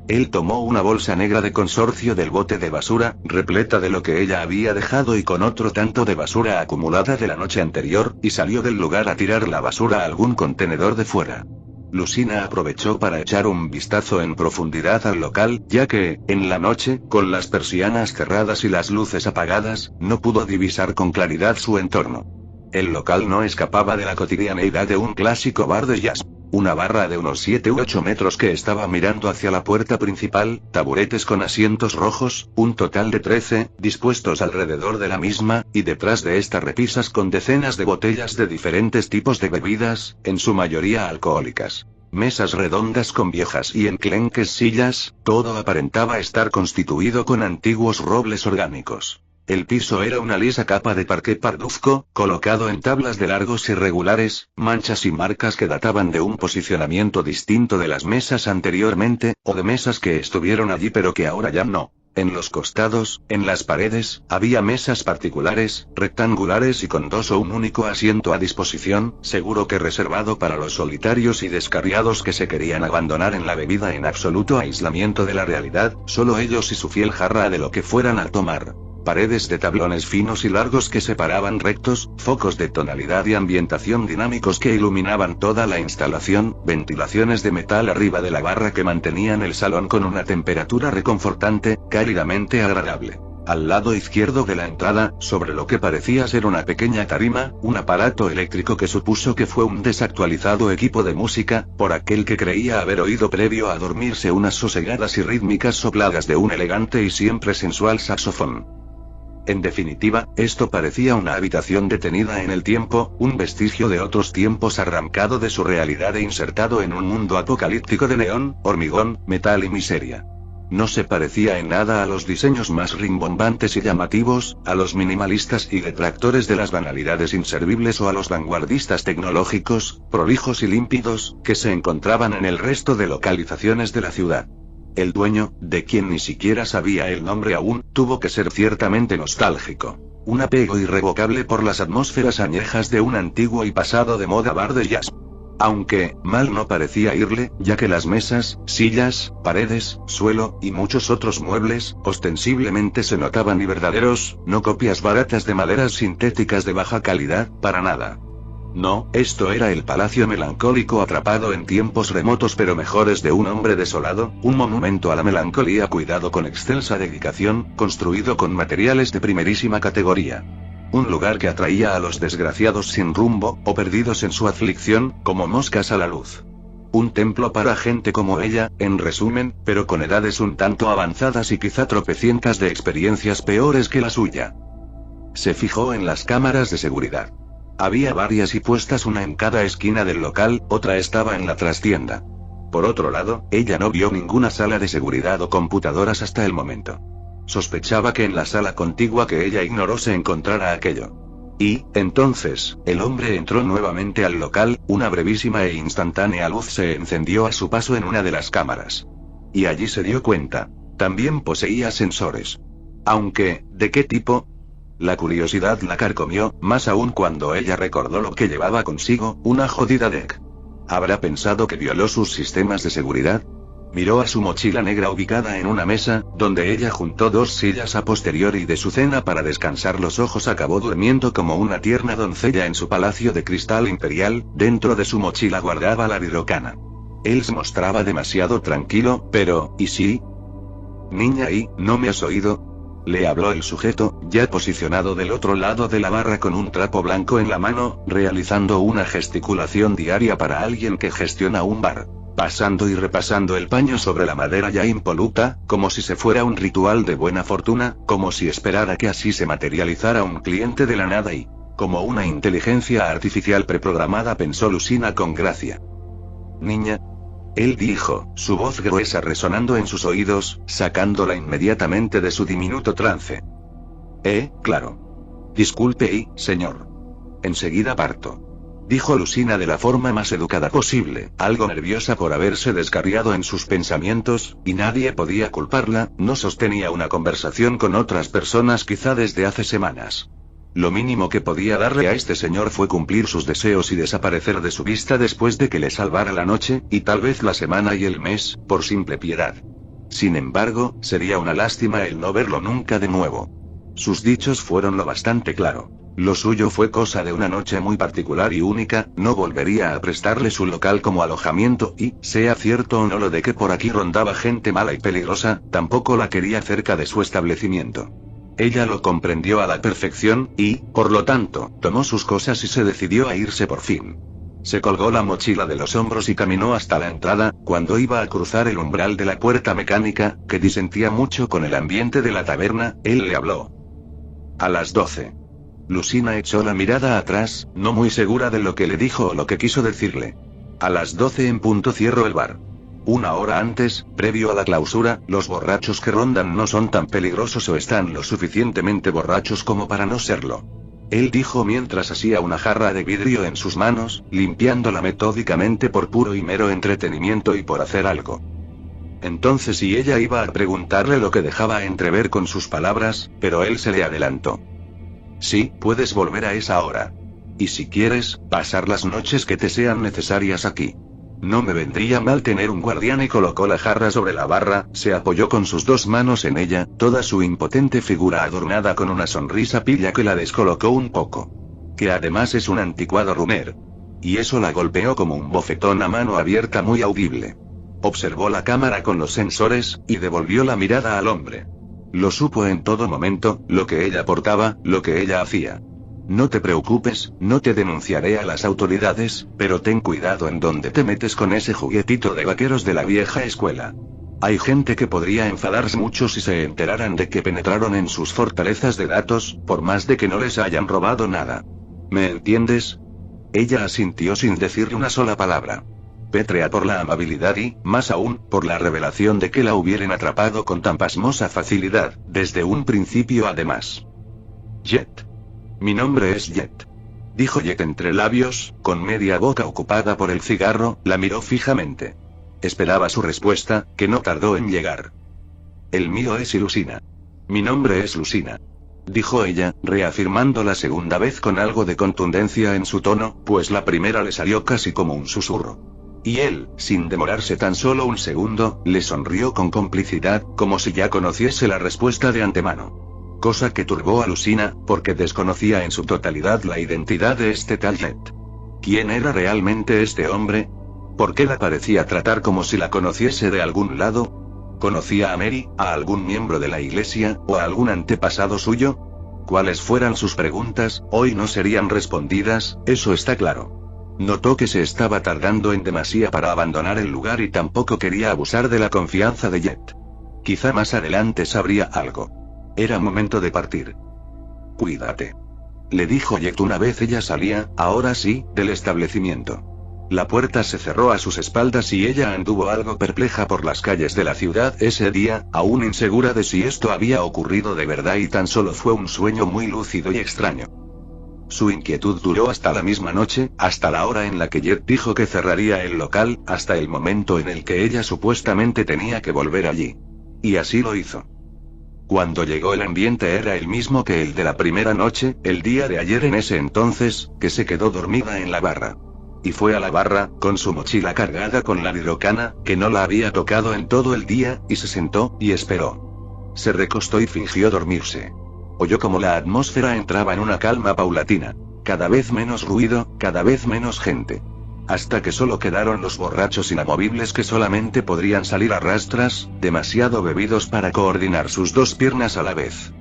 Él tomó una bolsa negra de consorcio del bote de basura, repleta de lo que ella había dejado y con otro tanto de basura acumulada de la noche anterior, y salió del lugar a tirar la basura a algún contenedor de fuera. Lucina aprovechó para echar un vistazo en profundidad al local, ya que, en la noche, con las persianas cerradas y las luces apagadas, no pudo divisar con claridad su entorno. El local no escapaba de la cotidianeidad de un clásico bar de jazz. Una barra de unos 7 u 8 metros que estaba mirando hacia la puerta principal, taburetes con asientos rojos, un total de 13, dispuestos alrededor de la misma, y detrás de esta repisas con decenas de botellas de diferentes tipos de bebidas, en su mayoría alcohólicas. Mesas redondas con viejas y enclenques sillas, todo aparentaba estar constituido con antiguos robles orgánicos. El piso era una lisa capa de parqué parduzco, colocado en tablas de largos irregulares, manchas y marcas que databan de un posicionamiento distinto de las mesas anteriormente, o de mesas que estuvieron allí pero que ahora ya no. En los costados, en las paredes, había mesas particulares, rectangulares y con dos o un único asiento a disposición, seguro que reservado para los solitarios y descarriados que se querían abandonar en la bebida en absoluto aislamiento de la realidad, solo ellos y su fiel jarra de lo que fueran a tomar. Paredes de tablones finos y largos que separaban rectos, focos de tonalidad y ambientación dinámicos que iluminaban toda la instalación, ventilaciones de metal arriba de la barra que mantenían el salón con una temperatura reconfortante, cálidamente agradable. Al lado izquierdo de la entrada, sobre lo que parecía ser una pequeña tarima, un aparato eléctrico que supuso que fue un desactualizado equipo de música, por aquel que creía haber oído previo a dormirse unas sosegadas y rítmicas sopladas de un elegante y siempre sensual saxofón. En definitiva, esto parecía una habitación detenida en el tiempo, un vestigio de otros tiempos arrancado de su realidad e insertado en un mundo apocalíptico de neón, hormigón, metal y miseria. No se parecía en nada a los diseños más rimbombantes y llamativos, a los minimalistas y detractores de las banalidades inservibles o a los vanguardistas tecnológicos, prolijos y límpidos, que se encontraban en el resto de localizaciones de la ciudad. El dueño, de quien ni siquiera sabía el nombre aún, tuvo que ser ciertamente nostálgico. Un apego irrevocable por las atmósferas añejas de un antiguo y pasado de moda bar de jazz. Aunque, mal no parecía irle, ya que las mesas, sillas, paredes, suelo, y muchos otros muebles, ostensiblemente se notaban y verdaderos, no copias baratas de maderas sintéticas de baja calidad, para nada. No, esto era el palacio melancólico atrapado en tiempos remotos pero mejores de un hombre desolado, un monumento a la melancolía cuidado con excelsa dedicación, construido con materiales de primerísima categoría. Un lugar que atraía a los desgraciados sin rumbo, o perdidos en su aflicción, como moscas a la luz. Un templo para gente como ella, en resumen, pero con edades un tanto avanzadas y quizá tropecientas de experiencias peores que la suya. Se fijó en las cámaras de seguridad. Había varias y puestas una en cada esquina del local, otra estaba en la trastienda. Por otro lado, ella no vio ninguna sala de seguridad o computadoras hasta el momento. Sospechaba que en la sala contigua que ella ignoró se encontrara aquello. Y, entonces, el hombre entró nuevamente al local, una brevísima e instantánea luz se encendió a su paso en una de las cámaras. Y allí se dio cuenta. También poseía sensores. Aunque, ¿de qué tipo? La curiosidad la carcomió, más aún cuando ella recordó lo que llevaba consigo, una jodida DEC. ¿Habrá pensado que violó sus sistemas de seguridad? Miró a su mochila negra ubicada en una mesa, donde ella juntó 2 sillas a posteriori de su cena para descansar los ojos. Acabó durmiendo como una tierna doncella en su palacio de cristal imperial. Dentro de su mochila guardaba la virocana. Él se mostraba demasiado tranquilo, pero, ¿y sí? Niña, ¿no me has oído? Le habló el sujeto, ya posicionado del otro lado de la barra con un trapo blanco en la mano, realizando una gesticulación diaria para alguien que gestiona un bar. Pasando y repasando el paño sobre la madera ya impoluta, como si se fuera un ritual de buena fortuna, como si esperara que así se materializara un cliente de la nada y, como una inteligencia artificial preprogramada, pensó Lucina con gracia. Niña. Él dijo, su voz gruesa resonando en sus oídos, sacándola inmediatamente de su diminuto trance. Claro. Disculpe, señor. Enseguida parto. Dijo Lucina de la forma más educada posible, algo nerviosa por haberse descarriado en sus pensamientos, y nadie podía culparla, no sostenía una conversación con otras personas quizá desde hace semanas. Lo mínimo que podía darle a este señor fue cumplir sus deseos y desaparecer de su vista después de que le salvara la noche, y tal vez la semana y el mes, por simple piedad. Sin embargo, sería una lástima el no verlo nunca de nuevo. Sus dichos fueron lo bastante claro. Lo suyo fue cosa de una noche muy particular y única, no volvería a prestarle su local como alojamiento y, sea cierto o no lo de que por aquí rondaba gente mala y peligrosa, tampoco la quería cerca de su establecimiento. Ella lo comprendió a la perfección, y, por lo tanto, tomó sus cosas y se decidió a irse por fin. Se colgó la mochila de los hombros y caminó hasta la entrada. Cuando iba a cruzar el umbral de la puerta mecánica, que disentía mucho con el ambiente de la taberna, él le habló. A las 12. Lucina echó la mirada atrás, no muy segura de lo que le dijo o lo que quiso decirle. A las 12 en punto cierro el bar. Una hora antes, previo a la clausura, los borrachos que rondan no son tan peligrosos o están lo suficientemente borrachos como para no serlo. Él dijo mientras hacía una jarra de vidrio en sus manos, limpiándola metódicamente por puro y mero entretenimiento y por hacer algo. Entonces ella iba a preguntarle lo que dejaba entrever con sus palabras, pero él se le adelantó. Sí, puedes volver a esa hora. Y si quieres, pasar las noches que te sean necesarias aquí. No me vendría mal tener un guardián. Y colocó la jarra sobre la barra, se apoyó con sus 2 manos en ella, toda su impotente figura adornada con una sonrisa pilla que la descolocó un poco. Que además es un anticuado rumer. Y eso la golpeó como un bofetón a mano abierta muy audible. Observó la cámara con los sensores, y devolvió la mirada al hombre. Lo supo en todo momento, lo que ella portaba, lo que ella hacía. No te preocupes, no te denunciaré a las autoridades, pero ten cuidado en dónde te metes con ese juguetito de vaqueros de la vieja escuela. Hay gente que podría enfadarse mucho si se enteraran de que penetraron en sus fortalezas de datos, por más de que no les hayan robado nada. ¿Me entiendes? Ella asintió sin decirle una sola palabra. pétrea por la amabilidad y, más aún, por la revelación de que la hubieran atrapado con tan pasmosa facilidad, desde un principio además. Jet. Mi nombre es Jet. Dijo Jet entre labios, con media boca ocupada por el cigarro, la miró fijamente. Esperaba su respuesta, que no tardó en llegar. El mío es Lucina. Mi nombre es Lucina. Dijo ella, reafirmando la segunda vez con algo de contundencia en su tono, pues la primera le salió casi como un susurro. Y él, sin demorarse tan solo un segundo, le sonrió con complicidad, como si ya conociese la respuesta de antemano. Cosa que turbó a Lucina, porque desconocía en su totalidad la identidad de este tal Jet. ¿Quién era realmente este hombre? ¿Por qué la parecía tratar como si la conociese de algún lado? ¿Conocía a Mary, a algún miembro de la iglesia, o a algún antepasado suyo? Cuales fueran sus preguntas, hoy no serían respondidas, eso está claro. Notó que se estaba tardando en demasía para abandonar el lugar y tampoco quería abusar de la confianza de Jet. Quizá más adelante sabría algo. Era momento de partir. Cuídate. Le dijo Jet una vez ella salía, ahora sí, del establecimiento. La puerta se cerró a sus espaldas y ella anduvo algo perpleja por las calles de la ciudad ese día, aún insegura de si esto había ocurrido de verdad y tan solo fue un sueño muy lúcido y extraño. Su inquietud duró hasta la misma noche, hasta la hora en la que Jet dijo que cerraría el local, hasta el momento en el que ella supuestamente tenía que volver allí. Y así lo hizo. Cuando llegó el ambiente era el mismo que el de la primera noche, el día de ayer en ese entonces, que se quedó dormida en la barra. Y fue a la barra, con su mochila cargada con la lirocana, que no la había tocado en todo el día, y se sentó, y esperó. Se recostó y fingió dormirse. Oyó como la atmósfera entraba en una calma paulatina. Cada vez menos ruido, cada vez menos gente. Hasta que solo quedaron los borrachos inamovibles que solamente podrían salir a rastras, demasiado bebidos para coordinar sus dos piernas a la vez.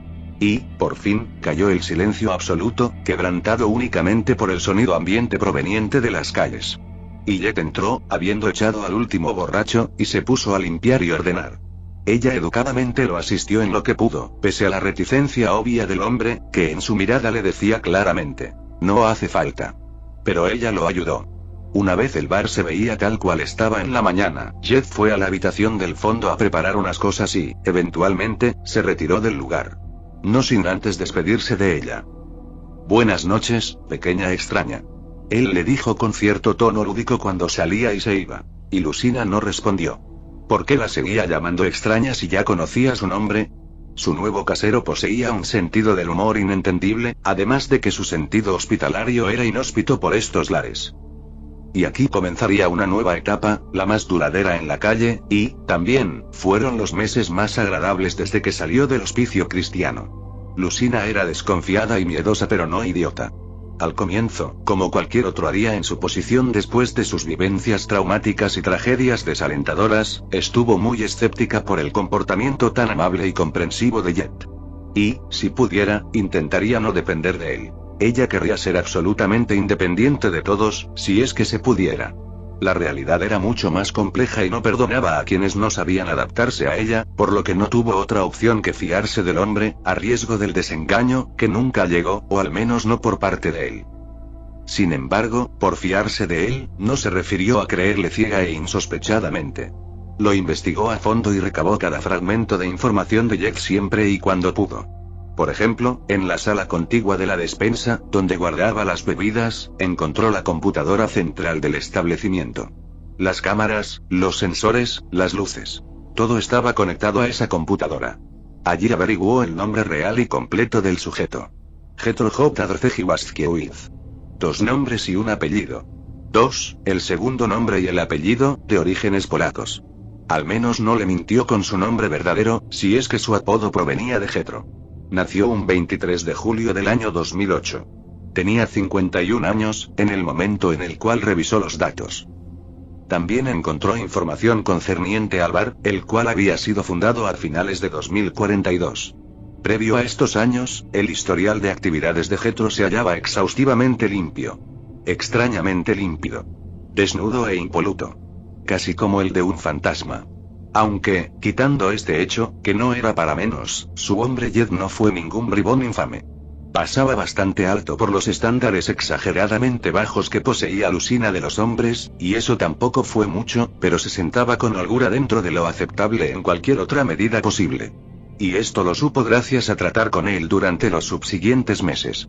Y, por fin, cayó el silencio absoluto, quebrantado únicamente por el sonido ambiente proveniente de las calles. Y Jet entró, habiendo echado al último borracho, y se puso a limpiar y ordenar. Ella educadamente lo asistió en lo que pudo, pese a la reticencia obvia del hombre, que en su mirada le decía claramente: no hace falta. Pero ella lo ayudó. Una vez el bar se veía tal cual estaba en la mañana, Jet fue a la habitación del fondo a preparar unas cosas y, eventualmente, se retiró del lugar. No sin antes despedirse de ella. Buenas noches, pequeña extraña. Él le dijo con cierto tono lúdico cuando salía y se iba. Y Lucina no respondió. ¿Por qué la seguía llamando extraña si ya conocía su nombre? Su nuevo casero poseía un sentido del humor inentendible, además de que su sentido hospitalario era inhóspito por estos lares. Y aquí comenzaría una nueva etapa, la más duradera en la calle, y, también, fueron los meses más agradables desde que salió del hospicio cristiano. Lucina era desconfiada y miedosa pero no idiota. Al comienzo, como cualquier otro haría en su posición después de sus vivencias traumáticas y tragedias desalentadoras, estuvo muy escéptica por el comportamiento tan amable y comprensivo de Jet. Y, si pudiera, intentaría no depender de él. Ella querría ser absolutamente independiente de todos, si es que se pudiera. La realidad era mucho más compleja y no perdonaba a quienes no sabían adaptarse a ella, por lo que no tuvo otra opción que fiarse del hombre, a riesgo del desengaño, que nunca llegó, o al menos no por parte de él. Sin embargo, por fiarse de él, no se refirió a creerle ciega e insospechadamente. Lo investigó a fondo y recabó cada fragmento de información de Jet siempre y cuando pudo. Por ejemplo, en la sala contigua de la despensa, donde guardaba las bebidas, encontró la computadora central del establecimiento. Las cámaras, los sensores, las luces. Todo estaba conectado a esa computadora. Allí averiguó el nombre real y completo del sujeto. Jethro J. 2 nombres y un apellido. 2, el segundo nombre y el apellido, de orígenes polacos. Al menos no le mintió con su nombre verdadero, si es que su apodo provenía de Jethro. Nació un 23 de julio del año 2008. Tenía 51 años, en el momento en el cual revisó los datos. También encontró información concerniente al bar, el cual había sido fundado a finales de 2042. Previo a estos años, el historial de actividades de Jethro se hallaba exhaustivamente limpio. Extrañamente límpido. Desnudo e impoluto. Casi como el de un fantasma. Aunque, quitando este hecho, que no era para menos, su hombre Jet no fue ningún bribón infame. Pasaba bastante alto por los estándares exageradamente bajos que poseía Lucina de los hombres, y eso tampoco fue mucho, pero se sentaba con holgura dentro de lo aceptable en cualquier otra medida posible. Y esto lo supo gracias a tratar con él durante los subsiguientes meses.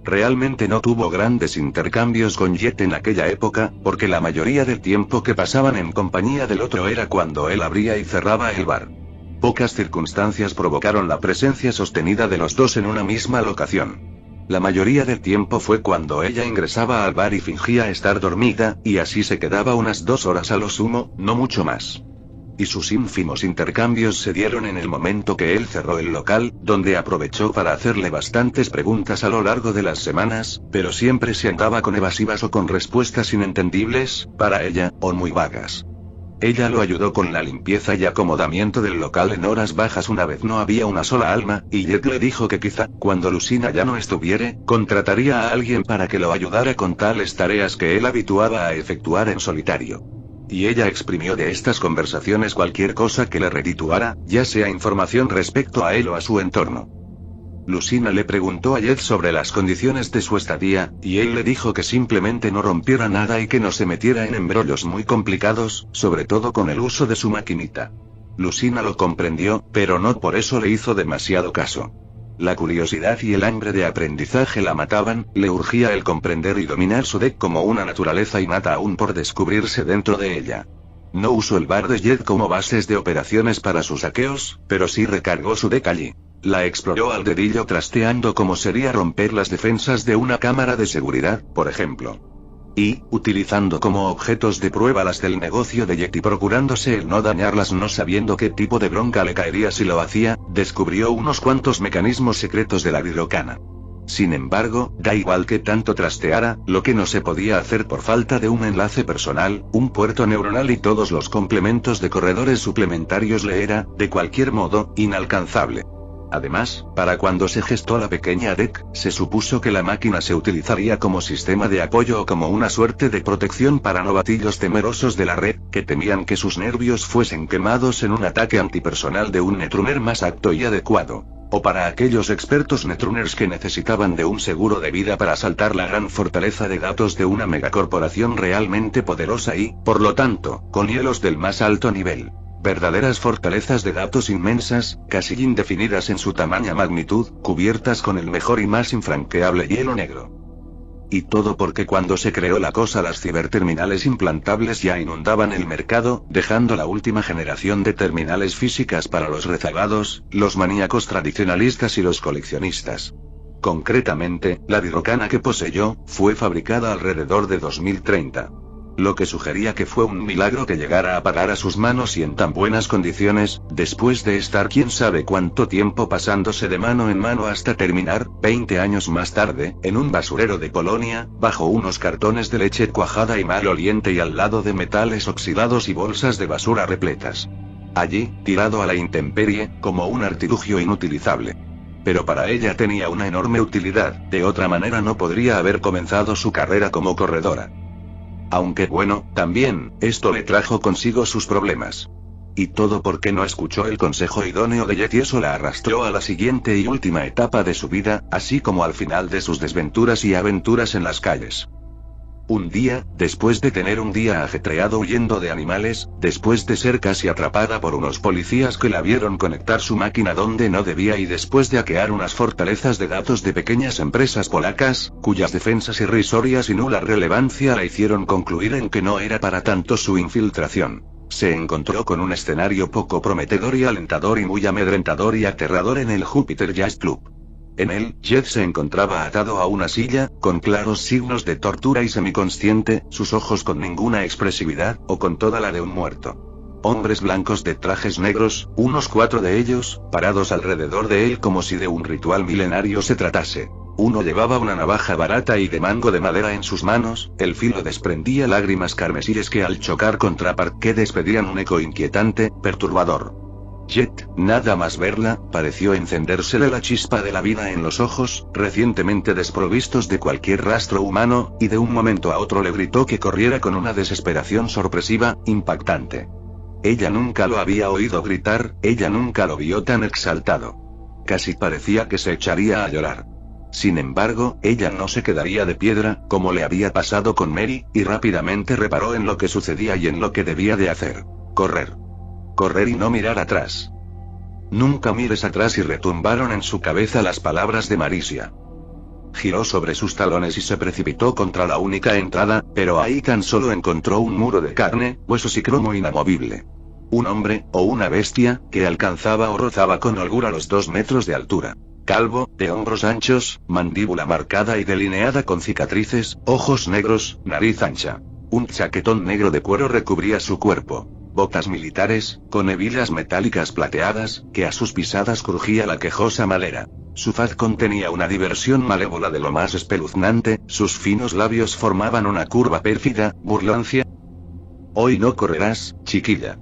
Realmente no tuvo grandes intercambios con Jet en aquella época, porque la mayoría del tiempo que pasaban en compañía del otro era cuando él abría y cerraba el bar. Pocas circunstancias provocaron la presencia sostenida de los dos en una misma locación. La mayoría del tiempo fue cuando ella ingresaba al bar y fingía estar dormida, y así se quedaba unas 2 horas a lo sumo, no mucho más. Y sus ínfimos intercambios se dieron en el momento que él cerró el local, donde aprovechó para hacerle bastantes preguntas a lo largo de las semanas, pero siempre se andaba con evasivas o con respuestas inentendibles, para ella, o muy vagas. Ella lo ayudó con la limpieza y acomodamiento del local en horas bajas una vez no había una sola alma, y Jet le dijo que quizá, cuando Lucina ya no estuviere, contrataría a alguien para que lo ayudara con tales tareas que él habituaba a efectuar en solitario. Y ella exprimió de estas conversaciones cualquier cosa que le redituara, ya sea información respecto a él o a su entorno. Lucina le preguntó a Jet sobre las condiciones de su estadía, y él le dijo que simplemente no rompiera nada y que no se metiera en embrollos muy complicados, sobre todo con el uso de su maquinita. Lucina lo comprendió, pero no por eso le hizo demasiado caso. La curiosidad y el hambre de aprendizaje la mataban, le urgía el comprender y dominar su deck como una naturaleza innata aún por descubrirse dentro de ella. No usó el bar de Jet como bases de operaciones para sus saqueos, pero sí recargó su deck allí. La exploró al dedillo trasteando cómo sería romper las defensas de una cámara de seguridad, por ejemplo. Y, utilizando como objetos de prueba las del negocio de Jet y procurándose el no dañarlas no sabiendo qué tipo de bronca le caería si lo hacía, descubrió unos cuantos mecanismos secretos de la Virocana. Sin embargo, da igual que tanto trasteara, lo que no se podía hacer por falta de un enlace personal, un puerto neuronal y todos los complementos de corredores suplementarios le era, de cualquier modo, inalcanzable. Además, para cuando se gestó la pequeña DEC, se supuso que la máquina se utilizaría como sistema de apoyo o como una suerte de protección para novatillos temerosos de la red, que temían que sus nervios fuesen quemados en un ataque antipersonal de un netruner más apto y adecuado. O para aquellos expertos netruners que necesitaban de un seguro de vida para asaltar la gran fortaleza de datos de una megacorporación realmente poderosa y, por lo tanto, con hielos del más alto nivel. Verdaderas fortalezas de datos inmensas, casi indefinidas en su tamaña magnitud, cubiertas con el mejor y más infranqueable hielo negro. Y todo porque cuando se creó la cosa las ciberterminales implantables ya inundaban el mercado, dejando la última generación de terminales físicas para los rezagados, los maníacos tradicionalistas y los coleccionistas. Concretamente, la Virocana que poseyó, fue fabricada alrededor de 2030. Lo que sugería que fue un milagro que llegara a parar a sus manos y en tan buenas condiciones, después de estar quién sabe cuánto tiempo pasándose de mano en mano hasta terminar, 20 años más tarde, en un basurero de Polonia, bajo unos cartones de leche cuajada y maloliente y al lado de metales oxidados y bolsas de basura repletas. Allí, tirado a la intemperie, como un artilugio inutilizable. Pero para ella tenía una enorme utilidad, de otra manera no podría haber comenzado su carrera como corredora. Aunque bueno, también, esto le trajo consigo sus problemas. Y todo porque no escuchó el consejo idóneo de Jet y eso la arrastró a la siguiente y última etapa de su vida, así como al final de sus desventuras y aventuras en las calles. Un día, después de tener un día ajetreado huyendo de animales, después de ser casi atrapada por unos policías que la vieron conectar su máquina donde no debía y después de hackear unas fortalezas de datos de pequeñas empresas polacas, cuyas defensas irrisorias y nula relevancia la hicieron concluir en que no era para tanto su infiltración, se encontró con un escenario poco prometedor y alentador y muy amedrentador y aterrador en el Jupiter Jazz Club. En él, Jet se encontraba atado a una silla, con claros signos de tortura y semiconsciente, sus ojos con ninguna expresividad, o con toda la de un muerto. Hombres blancos de trajes negros, unos 4 de ellos, parados alrededor de él como si de un ritual milenario se tratase. Uno llevaba una navaja barata y de mango de madera en sus manos, el filo desprendía lágrimas carmesíes que al chocar contra parqué despedían un eco inquietante, perturbador. Jet, nada más verla, pareció encendérsele la chispa de la vida en los ojos, recientemente desprovistos de cualquier rastro humano, y de un momento a otro le gritó que corriera con una desesperación sorpresiva, impactante. Ella nunca lo había oído gritar, ella nunca lo vio tan exaltado. Casi parecía que se echaría a llorar. Sin embargo, ella no se quedaría de piedra, como le había pasado con Mary, y rápidamente reparó en lo que sucedía y en lo que debía de hacer. Correr. Correr y no mirar atrás. Nunca mires atrás, y retumbaron en su cabeza las palabras de Marisia. Giró sobre sus talones y se precipitó contra la única entrada, pero ahí tan solo encontró un muro de carne, huesos y cromo inamovible. Un hombre, o una bestia, que alcanzaba o rozaba con holgura los 2 metros de altura. Calvo, de hombros anchos, mandíbula marcada y delineada con cicatrices, ojos negros, nariz ancha. Un chaquetón negro de cuero recubría su cuerpo. Botas militares, con hebillas metálicas plateadas, que a sus pisadas crujía la quejosa madera. Su faz contenía una diversión malévola de lo más espeluznante, sus finos labios formaban una curva pérfida, burlancia. «Hoy no correrás, chiquilla»,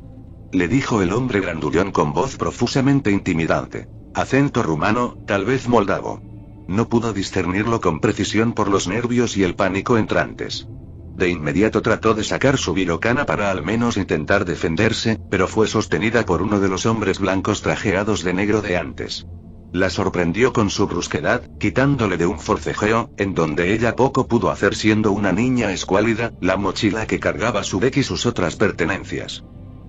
le dijo el hombre grandullón con voz profusamente intimidante. Acento rumano, tal vez moldavo. No pudo discernirlo con precisión por los nervios y el pánico entrantes. De inmediato trató de sacar su virocana para al menos intentar defenderse, pero fue sostenida por uno de los hombres blancos trajeados de negro de antes. La sorprendió con su brusquedad, quitándole de un forcejeo, en donde ella poco pudo hacer siendo una niña escuálida, la mochila que cargaba su deck y sus otras pertenencias.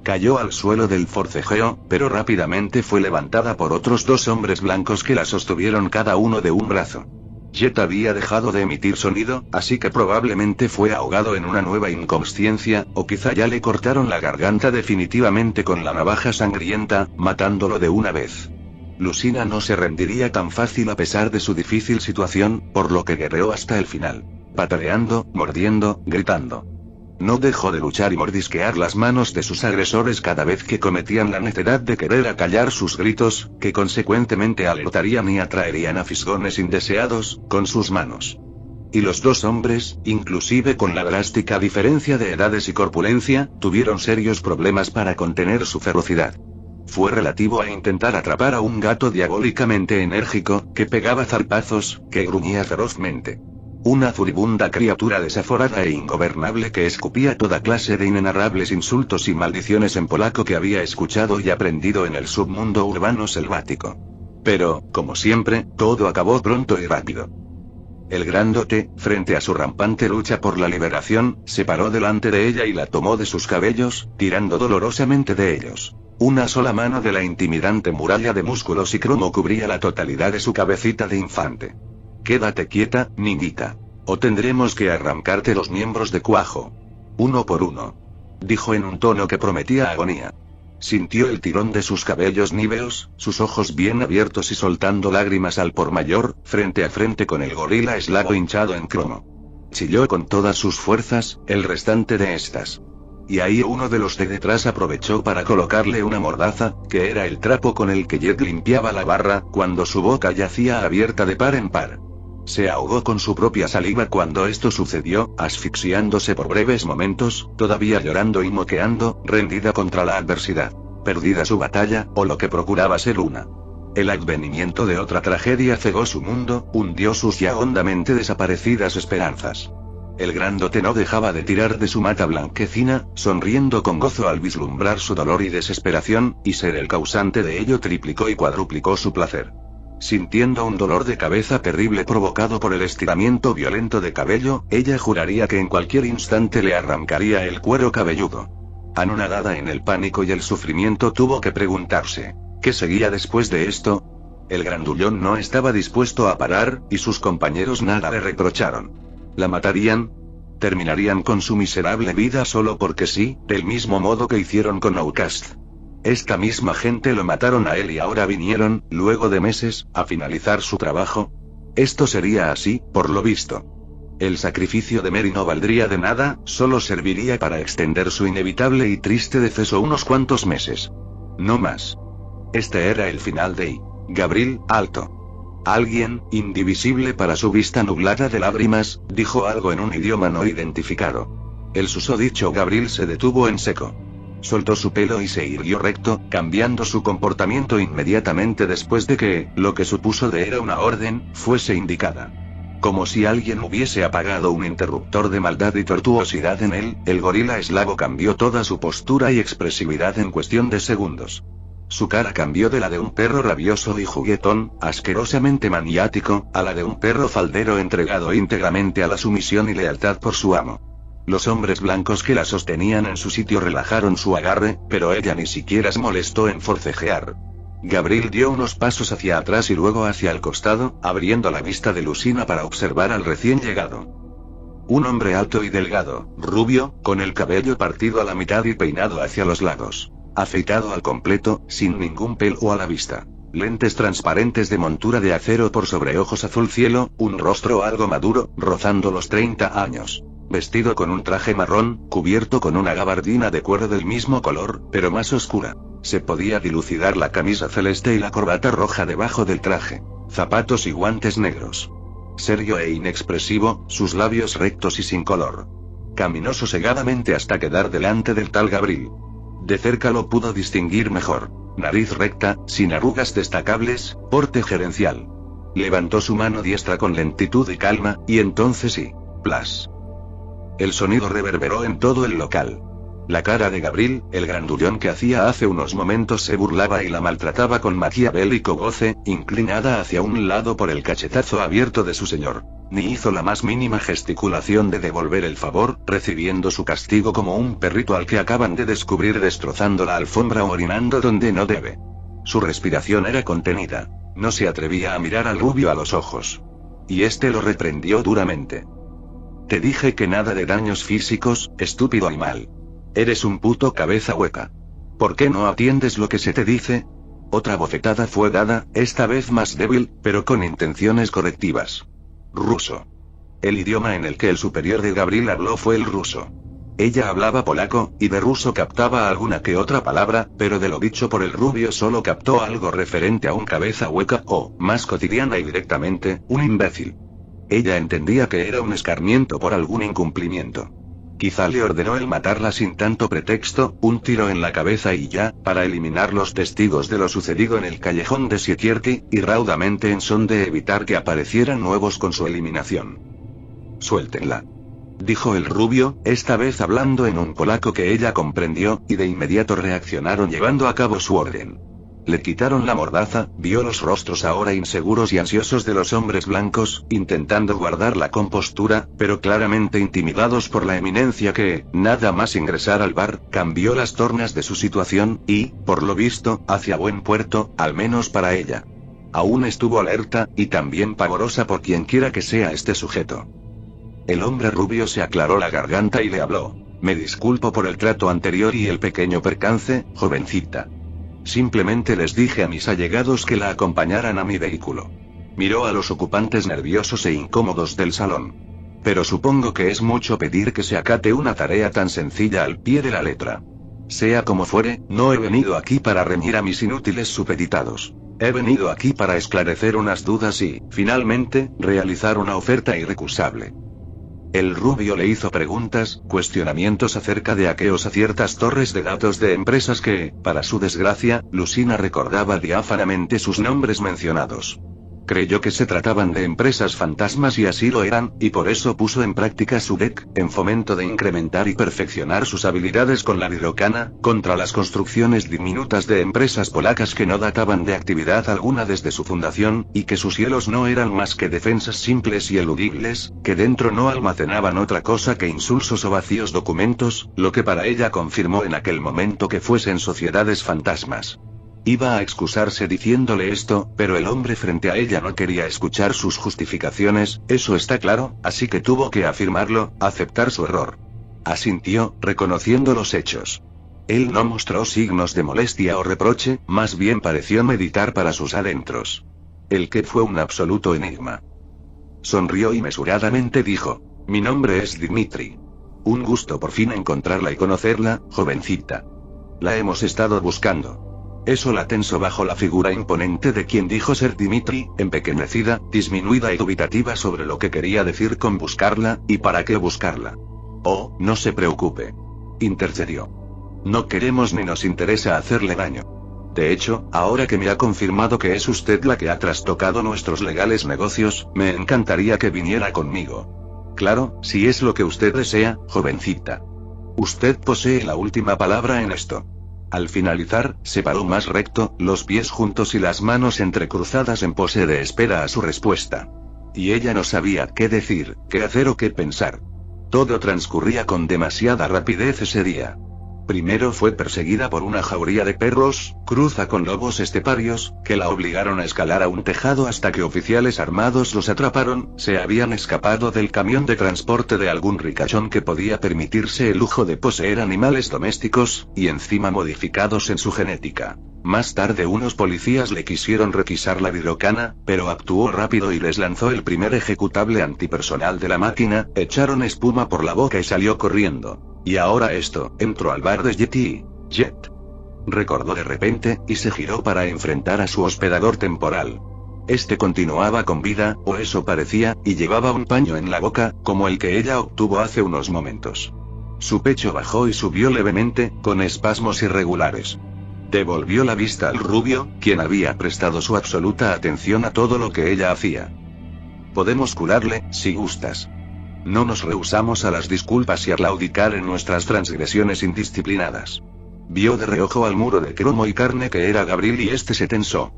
Cayó al suelo del forcejeo, pero rápidamente fue levantada por otros 2 hombres blancos que la sostuvieron cada uno de un brazo. Jet había dejado de emitir sonido, así que probablemente fue ahogado en una nueva inconsciencia, o quizá ya le cortaron la garganta definitivamente con la navaja sangrienta, matándolo de una vez. Lucina no se rendiría tan fácil a pesar de su difícil situación, por lo que guerreó hasta el final. Pataleando, mordiendo, gritando. No dejó de luchar y mordisquear las manos de sus agresores cada vez que cometían la necedad de querer acallar sus gritos, que consecuentemente alertarían y atraerían a fisgones indeseados, con sus manos. Y los 2 hombres, inclusive con la drástica diferencia de edades y corpulencia, tuvieron serios problemas para contener su ferocidad. Fue relativo a intentar atrapar a un gato diabólicamente enérgico, que pegaba zarpazos, que gruñía ferozmente. Una furibunda criatura desaforada e ingobernable que escupía toda clase de inenarrables insultos y maldiciones en polaco que había escuchado y aprendido en el submundo urbano selvático. Pero, como siempre, todo acabó pronto y rápido. El grandote, frente a su rampante lucha por la liberación, se paró delante de ella y la tomó de sus cabellos, tirando dolorosamente de ellos. Una sola mano de la intimidante muralla de músculos y cromo cubría la totalidad de su cabecita de infante. «Quédate quieta, niñita. O tendremos que arrancarte los miembros de cuajo. Uno por uno», dijo en un tono que prometía agonía. Sintió el tirón de sus cabellos níveos, sus ojos bien abiertos y soltando lágrimas al por mayor, frente a frente con el gorila eslavo hinchado en cromo. Chilló con todas sus fuerzas, el restante de estas. Y ahí uno de los de detrás aprovechó para colocarle una mordaza, que era el trapo con el que Jet limpiaba la barra, cuando su boca yacía abierta de par en par. Se ahogó con su propia saliva cuando esto sucedió, asfixiándose por breves momentos, todavía llorando y moqueando, rendida contra la adversidad. Perdida su batalla, o lo que procuraba ser una. El advenimiento de otra tragedia cegó su mundo, hundió sus ya hondamente desaparecidas esperanzas. El grandote no dejaba de tirar de su mata blanquecina, sonriendo con gozo al vislumbrar su dolor y desesperación, y ser el causante de ello triplicó y cuadruplicó su placer. Sintiendo un dolor de cabeza terrible provocado por el estiramiento violento de cabello, ella juraría que en cualquier instante le arrancaría el cuero cabelludo. Anonadada en el pánico y el sufrimiento, tuvo que preguntarse, ¿qué seguía después de esto? El grandullón no estaba dispuesto a parar, y sus compañeros nada le reprocharon. ¿La matarían? ¿Terminarían con su miserable vida solo porque sí, del mismo modo que hicieron con Outcast? Esta misma gente lo mataron a él y ahora vinieron, luego de meses, a finalizar su trabajo. Esto sería así, por lo visto. El sacrificio de Mary no valdría de nada, solo serviría para extender su inevitable y triste deceso unos cuantos meses. No más. Este era el final de Gabriel, alto. Alguien, indivisible para su vista nublada de lágrimas, dijo algo en un idioma no identificado. El susodicho Gabriel se detuvo en seco. Soltó su pelo y se irguió recto, cambiando su comportamiento inmediatamente después de que, lo que supuso de era una orden, fuese indicada. Como si alguien hubiese apagado un interruptor de maldad y tortuosidad en él, el gorila eslavo cambió toda su postura y expresividad en cuestión de segundos. Su cara cambió de la de un perro rabioso y juguetón, asquerosamente maniático, a la de un perro faldero entregado íntegramente a la sumisión y lealtad por su amo. Los hombres blancos que la sostenían en su sitio relajaron su agarre, pero ella ni siquiera se molestó en forcejear. Gabriel dio unos pasos hacia atrás y luego hacia el costado, abriendo la vista de Lucina para observar al recién llegado. Un hombre alto y delgado, rubio, con el cabello partido a la mitad y peinado hacia los lados. Afeitado al completo, sin ningún pelo a la vista. Lentes transparentes de montura de acero por sobre ojos azul cielo, un rostro algo maduro, rozando los 30 años. Vestido con un traje marrón, cubierto con una gabardina de cuero del mismo color, pero más oscura. Se podía dilucidar la camisa celeste y la corbata roja debajo del traje. Zapatos y guantes negros. Serio e inexpresivo, sus labios rectos y sin color. Caminó sosegadamente hasta quedar delante del tal Gabriel. De cerca lo pudo distinguir mejor. Nariz recta, sin arrugas destacables, porte gerencial. Levantó su mano diestra con lentitud y calma, y entonces sí. Plas. El sonido reverberó en todo el local. La cara de Gabriel, el grandullón que hacía hace unos momentos se burlaba y la maltrataba con maquiavélico goce, inclinada hacia un lado por el cachetazo abierto de su señor. Ni hizo la más mínima gesticulación de devolver el favor, recibiendo su castigo como un perrito al que acaban de descubrir destrozando la alfombra o orinando donde no debe. Su respiración era contenida. No se atrevía a mirar al rubio a los ojos. Y este lo reprendió duramente. Te dije que nada de daños físicos, estúpido animal. Eres un puto cabeza hueca. ¿Por qué no atiendes lo que se te dice? Otra bofetada fue dada, esta vez más débil, pero con intenciones correctivas. Ruso. El idioma en el que el superior de Gabriel habló fue el ruso. Ella hablaba polaco, y de ruso captaba alguna que otra palabra, pero de lo dicho por el rubio solo captó algo referente a un cabeza hueca o, más cotidiana y directamente, un imbécil. Ella entendía que era un escarmiento por algún incumplimiento. Quizá le ordenó el matarla sin tanto pretexto, un tiro en la cabeza y ya, para eliminar los testigos de lo sucedido en el callejón de Siekierki, y raudamente en son de evitar que aparecieran nuevos con su eliminación. Suéltenla. Dijo el rubio, esta vez hablando en un polaco que ella comprendió, y de inmediato reaccionaron llevando a cabo su orden. Le quitaron la mordaza, vio los rostros ahora inseguros y ansiosos de los hombres blancos, intentando guardar la compostura, pero claramente intimidados por la eminencia que, nada más ingresar al bar, cambió las tornas de su situación, y, por lo visto, hacia buen puerto, al menos para ella. Aún estuvo alerta, y también pavorosa por quienquiera que sea este sujeto. El hombre rubio se aclaró la garganta y le habló. Me disculpo por el trato anterior y el pequeño percance, jovencita. Simplemente les dije a mis allegados que la acompañaran a mi vehículo. Miró a los ocupantes nerviosos e incómodos del salón. Pero supongo que es mucho pedir que se acate una tarea tan sencilla al pie de la letra. Sea como fuere, no he venido aquí para reñir a mis inútiles supeditados. He venido aquí para esclarecer unas dudas y, finalmente, realizar una oferta irrecusable. El rubio le hizo preguntas, cuestionamientos acerca de aquellos a ciertas torres de datos de empresas que, para su desgracia, Lucina recordaba diáfanamente sus nombres mencionados. Creyó que se trataban de empresas fantasmas y así lo eran, y por eso puso en práctica su DEC, en fomento de incrementar y perfeccionar sus habilidades con la virocana, contra las construcciones diminutas de empresas polacas que no databan de actividad alguna desde su fundación, y que sus cielos no eran más que defensas simples y eludibles, que dentro no almacenaban otra cosa que insulsos o vacíos documentos, lo que para ella confirmó en aquel momento que fuesen sociedades fantasmas. Iba a excusarse diciéndole esto, pero el hombre frente a ella no quería escuchar sus justificaciones, eso está claro, así que tuvo que afirmarlo, aceptar su error. Asintió, reconociendo los hechos. Él no mostró signos de molestia o reproche, más bien pareció meditar para sus adentros. El que fue un absoluto enigma. Sonrió y mesuradamente dijo: mi nombre es Dimitri. Un gusto por fin encontrarla y conocerla, jovencita. La hemos estado buscando. Eso la tensó bajo la figura imponente de quien dijo ser Dimitri, empequeñecida, disminuida y dubitativa sobre lo que quería decir con buscarla, y para qué buscarla. Oh, no se preocupe. Intercedió. No queremos ni nos interesa hacerle daño. De hecho, ahora que me ha confirmado que es usted la que ha trastocado nuestros legales negocios, me encantaría que viniera conmigo. Claro, si es lo que usted desea, jovencita. Usted posee la última palabra en esto. Al finalizar, se paró más recto, los pies juntos y las manos entrecruzadas en pose de espera a su respuesta. Y ella no sabía qué decir, qué hacer o qué pensar. Todo transcurría con demasiada rapidez ese día. Primero fue perseguida por una jauría de perros, cruza con lobos esteparios, que la obligaron a escalar a un tejado hasta que oficiales armados los atraparon. Se habían escapado del camión de transporte de algún ricachón que podía permitirse el lujo de poseer animales domésticos, y encima modificados en su genética. Más tarde unos policías le quisieron requisar la virocana, pero actuó rápido y les lanzó el primer ejecutable antipersonal de la máquina, echaron espuma por la boca y salió corriendo. Y ahora esto, entró al bar de Jet. Recordó de repente, y se giró para enfrentar a su hospedador temporal. Este continuaba con vida, o eso parecía, y llevaba un paño en la boca, como el que ella obtuvo hace unos momentos. Su pecho bajó y subió levemente, con espasmos irregulares. Devolvió la vista al rubio, quien había prestado su absoluta atención a todo lo que ella hacía. Podemos curarle, si gustas. No nos rehusamos a las disculpas y a claudicar en nuestras transgresiones indisciplinadas. Vio de reojo al muro de cromo y carne que era Gabriel y este se tensó.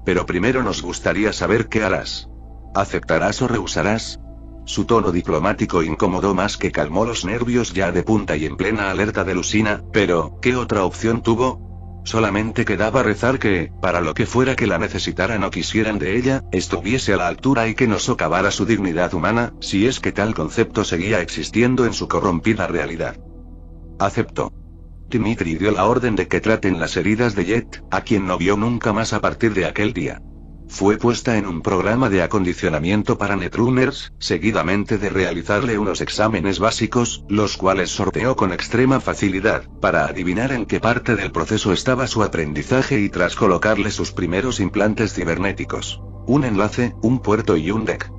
Pero primero nos gustaría saber qué harás. ¿Aceptarás o rehusarás? Su tono diplomático incomodó más que calmó los nervios ya de punta y en plena alerta de Lucina, pero, ¿qué otra opción tuvo? Solamente quedaba rezar que, para lo que fuera que la necesitaran o quisieran de ella, estuviese a la altura y que no socavara su dignidad humana, si es que tal concepto seguía existiendo en su corrompida realidad. Aceptó. Dimitri dio la orden de que traten las heridas de Jet, a quien no vio nunca más a partir de aquel día. Fue puesta en un programa de acondicionamiento para Netrunners, seguidamente de realizarle unos exámenes básicos, los cuales sorteó con extrema facilidad, para adivinar en qué parte del proceso estaba su aprendizaje y tras colocarle sus primeros implantes cibernéticos. Un enlace, un puerto y un deck.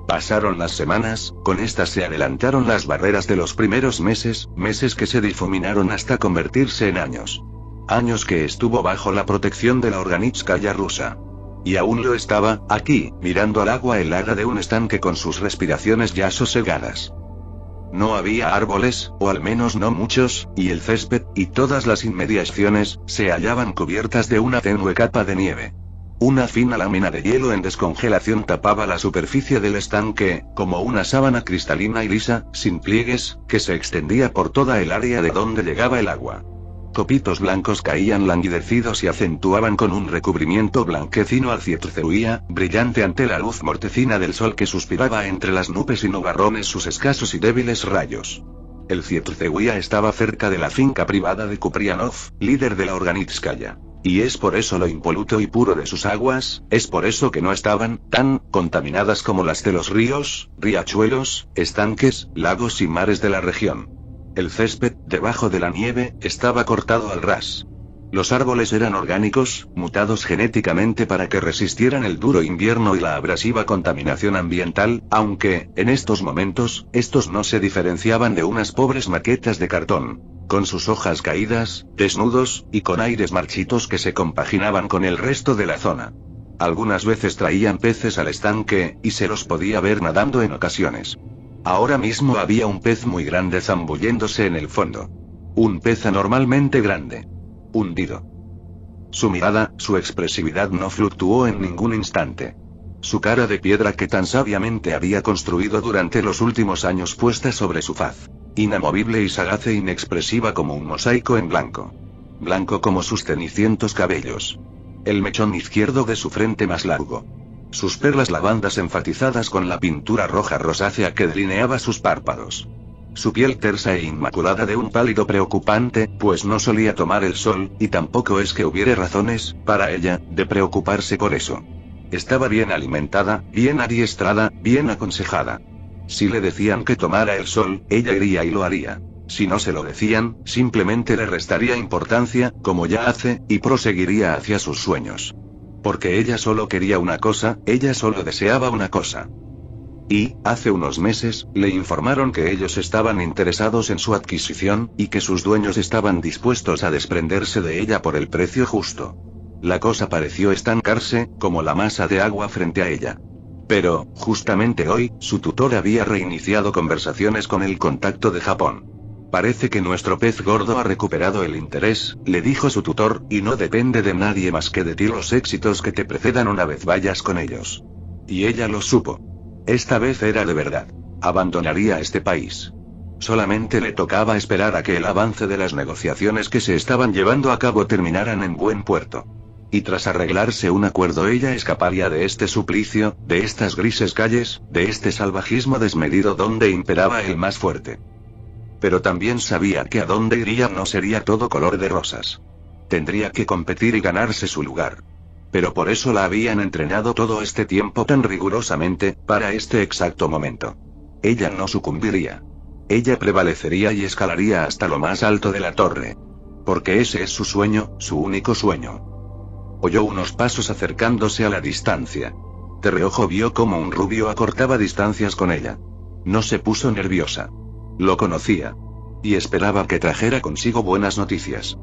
Pasaron las semanas, con estas se adelantaron las barreras de los primeros meses, meses que se difuminaron hasta convertirse en años. Años que estuvo bajo la protección de la Organitskaya rusa. Y aún lo estaba, aquí, mirando al agua helada de un estanque con sus respiraciones ya sosegadas. No había árboles, o al menos no muchos, y el césped, y todas las inmediaciones, se hallaban cubiertas de una tenue capa de nieve. Una fina lámina de hielo en descongelación tapaba la superficie del estanque, como una sábana cristalina y lisa, sin pliegues, que se extendía por toda el área de donde llegaba el agua. Copitos blancos caían languidecidos y acentuaban con un recubrimiento blanquecino al Cietruceuía, brillante ante la luz mortecina del sol que suspiraba entre las nubes y nubarrones sus escasos y débiles rayos. El Cietruceuía estaba cerca de la finca privada de Kuprianov, líder de la Organitskaya. Y es por eso lo impoluto y puro de sus aguas, es por eso que no estaban tan contaminadas como las de los ríos, riachuelos, estanques, lagos y mares de la región. El césped, debajo de la nieve, estaba cortado al ras. Los árboles eran orgánicos, mutados genéticamente para que resistieran el duro invierno y la abrasiva contaminación ambiental, aunque, en estos momentos, estos no se diferenciaban de unas pobres maquetas de cartón, con sus hojas caídas, desnudos, y con aires marchitos que se compaginaban con el resto de la zona. Algunas veces traían peces al estanque, y se los podía ver nadando en ocasiones. Ahora mismo había un pez muy grande zambulléndose en el fondo. Un pez anormalmente grande. Hundido. Su mirada, su expresividad no fluctuó en ningún instante. Su cara de piedra que tan sabiamente había construido durante los últimos años puesta sobre su faz. Inamovible y sagaz e inexpresiva como un mosaico en blanco. Blanco como sus cenicientos cabellos. El mechón izquierdo de su frente más largo. Sus perlas lavandas enfatizadas con la pintura roja rosácea que delineaba sus párpados. Su piel tersa e inmaculada de un pálido preocupante, pues no solía tomar el sol, y tampoco es que hubiera razones, para ella, de preocuparse por eso. Estaba bien alimentada, bien adiestrada, bien aconsejada. Si le decían que tomara el sol, ella iría y lo haría. Si no se lo decían, simplemente le restaría importancia, como ya hace, y proseguiría hacia sus sueños. Porque ella solo quería una cosa, ella solo deseaba una cosa. Y, hace unos meses, le informaron que ellos estaban interesados en su adquisición, y que sus dueños estaban dispuestos a desprenderse de ella por el precio justo. La cosa pareció estancarse, como la masa de agua frente a ella. Pero, justamente hoy, su tutor había reiniciado conversaciones con el contacto de Japón. Parece que nuestro pez gordo ha recuperado el interés, le dijo su tutor, y no depende de nadie más que de ti los éxitos que te precedan una vez vayas con ellos. Y ella lo supo. Esta vez era de verdad. Abandonaría este país. Solamente le tocaba esperar a que el avance de las negociaciones que se estaban llevando a cabo terminaran en buen puerto. Y tras arreglarse un acuerdo ella escaparía de este suplicio, de estas grises calles, de este salvajismo desmedido donde imperaba el más fuerte. Pero también sabía que a donde iría no sería todo color de rosas. Tendría que competir y ganarse su lugar. Pero por eso la habían entrenado todo este tiempo tan rigurosamente, para este exacto momento. Ella no sucumbiría. Ella prevalecería y escalaría hasta lo más alto de la torre. Porque ese es su sueño, su único sueño. Oyó unos pasos acercándose a la distancia. De reojo vio cómo un rubio acortaba distancias con ella. No se puso nerviosa. Lo conocía. Y esperaba que trajera consigo buenas noticias.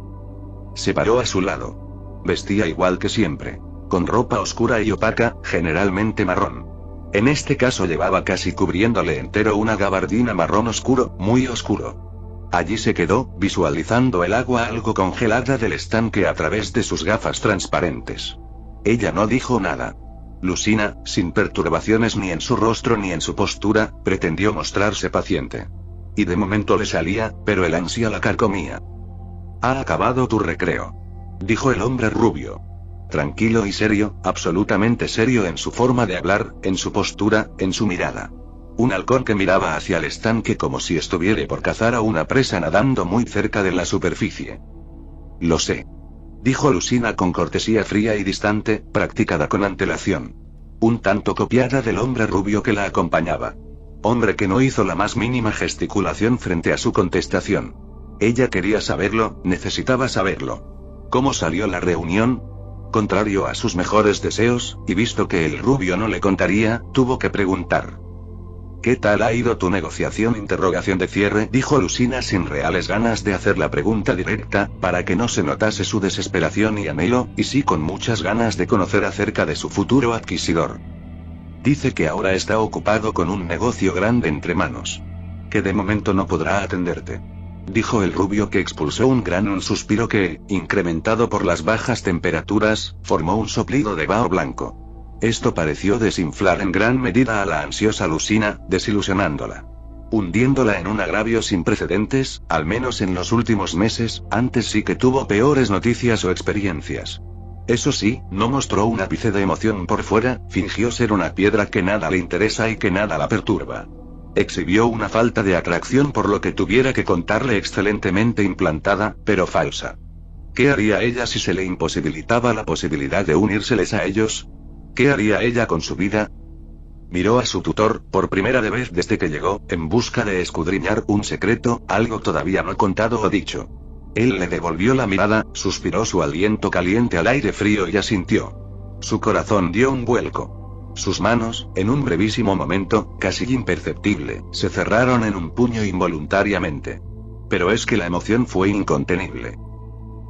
Se paró a su lado. Vestía igual que siempre. Con ropa oscura y opaca, generalmente marrón. En este caso llevaba casi cubriéndole entero una gabardina marrón oscuro, muy oscuro. Allí se quedó, visualizando el agua algo congelada del estanque a través de sus gafas transparentes. Ella no dijo nada. Lucina, sin perturbaciones ni en su rostro ni en su postura, pretendió mostrarse paciente. Y de momento le salía, pero el ansia la carcomía. «Ha acabado tu recreo», dijo el hombre rubio. Tranquilo y serio, absolutamente serio en su forma de hablar, en su postura, en su mirada. Un halcón que miraba hacia el estanque como si estuviera por cazar a una presa nadando muy cerca de la superficie. «Lo sé», dijo Lucina con cortesía fría y distante, practicada con antelación. Un tanto copiada del hombre rubio que la acompañaba. Hombre que no hizo la más mínima gesticulación frente a su contestación. Ella quería saberlo, necesitaba saberlo. ¿Cómo salió la reunión? Contrario a sus mejores deseos, y visto que el rubio no le contaría, tuvo que preguntar. «¿Qué tal ha ido tu negociación?» Interrogación de cierre, dijo Lucina sin reales ganas de hacer la pregunta directa, para que no se notase su desesperación y anhelo, y sí con muchas ganas de conocer acerca de su futuro adquisidor. Dice que ahora está ocupado con un negocio grande entre manos. Que de momento no podrá atenderte. Dijo el rubio que expulsó un suspiro que, incrementado por las bajas temperaturas, formó un soplido de vaho blanco. Esto pareció desinflar en gran medida a la ansiosa Lucina, desilusionándola. Hundiéndola en un agravio sin precedentes, al menos en los últimos meses, antes sí que tuvo peores noticias o experiencias. Eso sí, no mostró un ápice de emoción por fuera, fingió ser una piedra que nada le interesa y que nada la perturba. Exhibió una falta de atracción por lo que tuviera que contarle excelentemente implantada, pero falsa. ¿Qué haría ella si se le imposibilitaba la posibilidad de unírseles a ellos? ¿Qué haría ella con su vida? Miró a su tutor, por primera vez desde que llegó, en busca de escudriñar un secreto, algo todavía no contado o dicho. Él le devolvió la mirada, suspiró su aliento caliente al aire frío y asintió. Su corazón dio un vuelco. Sus manos, en un brevísimo momento, casi imperceptible, se cerraron en un puño involuntariamente. Pero es que la emoción fue incontenible.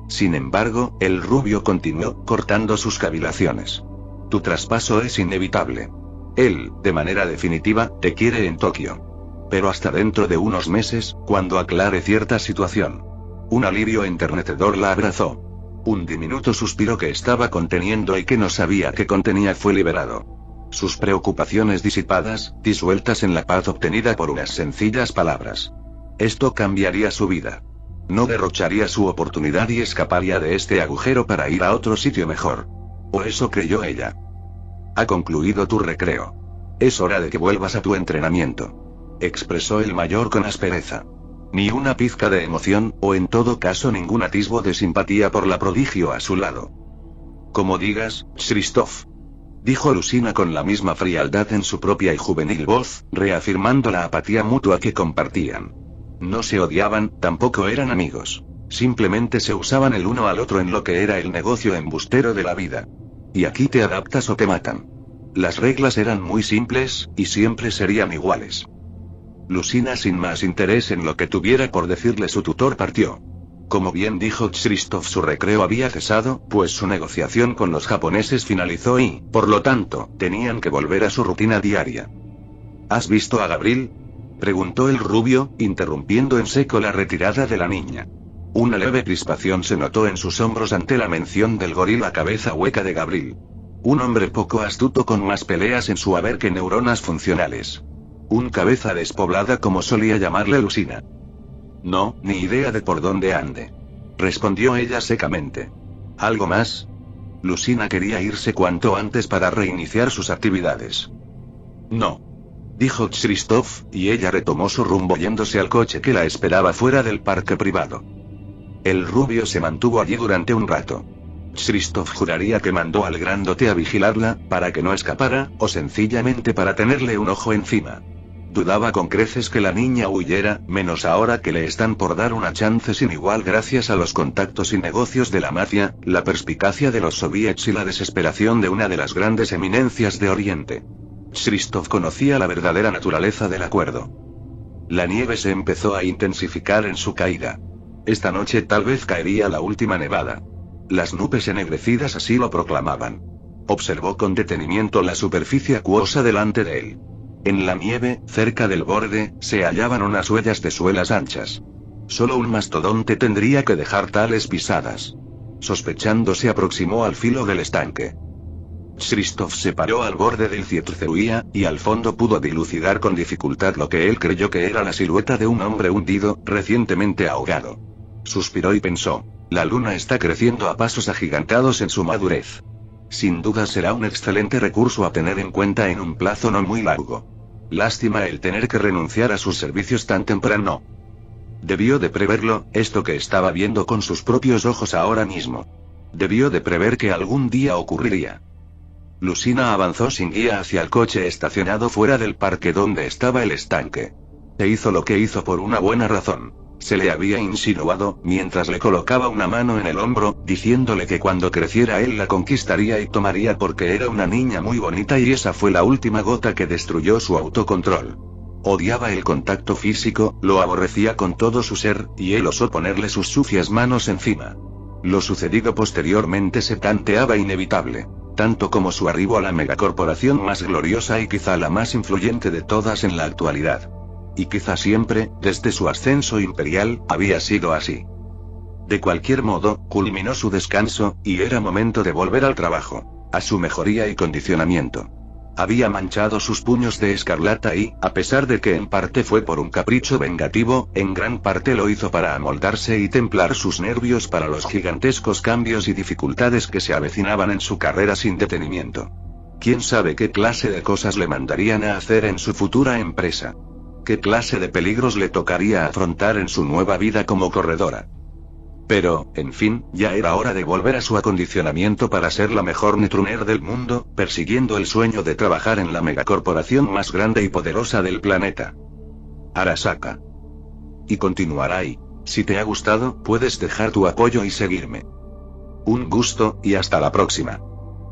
Sin embargo, el rubio continuó, cortando sus cavilaciones. Tu traspaso es inevitable. Él, de manera definitiva, te quiere en Tokio. Pero hasta dentro de unos meses, cuando aclare cierta situación. Un alivio enternecedor la abrazó. Un diminuto suspiro que estaba conteniendo y que no sabía que contenía fue liberado. Sus preocupaciones disipadas, disueltas en la paz obtenida por unas sencillas palabras. Esto cambiaría su vida. No derrocharía su oportunidad y escaparía de este agujero para ir a otro sitio mejor. O eso creyó ella. Ha concluido tu recreo. Es hora de que vuelvas a tu entrenamiento. Expresó el mayor con aspereza. Ni una pizca de emoción, o en todo caso ningún atisbo de simpatía por la prodigio a su lado. Como digas, Krzysztof. Dijo Lucina con la misma frialdad en su propia y juvenil voz, reafirmando la apatía mutua que compartían. No se odiaban, tampoco eran amigos. Simplemente se usaban el uno al otro en lo que era el negocio embustero de la vida. Y aquí te adaptas o te matan. Las reglas eran muy simples, y siempre serían iguales. Lucina, sin más interés en lo que tuviera por decirle su tutor, partió. Como bien dijo Krzysztof, su recreo había cesado, pues su negociación con los japoneses finalizó y, por lo tanto, tenían que volver a su rutina diaria. ¿Has visto a Gabriel? preguntó el rubio, interrumpiendo en seco la retirada de la niña. Una leve crispación se notó en sus hombros ante la mención del gorila cabeza hueca de Gabriel. Un hombre poco astuto con más peleas en su haber que neuronas funcionales. Un cabeza despoblada como solía llamarle Lucina. No, ni idea de por dónde ande. Respondió ella secamente. ¿Algo más? Lucina quería irse cuanto antes para reiniciar sus actividades. No. Dijo Krzysztof, y ella retomó su rumbo yéndose al coche que la esperaba fuera del parque privado. El rubio se mantuvo allí durante un rato. Krzysztof juraría que mandó al grandote a vigilarla, para que no escapara, o sencillamente para tenerle un ojo encima. Dudaba con creces que la niña huyera, menos ahora que le están por dar una chance sin igual gracias a los contactos y negocios de la mafia, la perspicacia de los soviets y la desesperación de una de las grandes eminencias de Oriente. Krzysztof conocía la verdadera naturaleza del acuerdo. La nieve se empezó a intensificar en su caída. Esta noche tal vez caería la última nevada. Las nubes ennegrecidas así lo proclamaban. Observó con detenimiento la superficie acuosa delante de él. En la nieve, cerca del borde, se hallaban unas huellas de suelas anchas. Solo un mastodonte tendría que dejar tales pisadas. Sospechando se aproximó al filo del estanque. Krzysztof se paró al borde del Cierceruía, y al fondo pudo dilucidar con dificultad lo que él creyó que era la silueta de un hombre hundido, recientemente ahogado. Suspiró y pensó, la luna está creciendo a pasos agigantados en su madurez. Sin duda será un excelente recurso a tener en cuenta en un plazo no muy largo. Lástima el tener que renunciar a sus servicios tan temprano. Debió de preverlo, esto que estaba viendo con sus propios ojos ahora mismo. Debió de prever que algún día ocurriría. Lucina avanzó sin guía hacia el coche estacionado fuera del parque donde estaba el estanque. Se hizo lo que hizo por una buena razón. Se le había insinuado, mientras le colocaba una mano en el hombro, diciéndole que cuando creciera él la conquistaría y tomaría porque era una niña muy bonita y esa fue la última gota que destruyó su autocontrol. Odiaba el contacto físico, lo aborrecía con todo su ser, y él osó ponerle sus sucias manos encima. Lo sucedido posteriormente se tanteaba inevitable. Tanto como su arribo a la megacorporación más gloriosa y quizá la más influyente de todas en la actualidad. Y quizá siempre, desde su ascenso imperial, había sido así. De cualquier modo, culminó su descanso, y era momento de volver al trabajo, a su mejoría y condicionamiento. Había manchado sus puños de escarlata y, a pesar de que en parte fue por un capricho vengativo, en gran parte lo hizo para amoldarse y templar sus nervios para los gigantescos cambios y dificultades que se avecinaban en su carrera sin detenimiento. ¿Quién sabe qué clase de cosas le mandarían a hacer en su futura empresa? ¿Qué clase de peligros le tocaría afrontar en su nueva vida como corredora? Pero, en fin, ya era hora de volver a su acondicionamiento para ser la mejor netruner del mundo, persiguiendo el sueño de trabajar en la megacorporación más grande y poderosa del planeta. Arasaka. Y continuará ahí. Si te ha gustado, puedes dejar tu apoyo y seguirme. Un gusto, y hasta la próxima.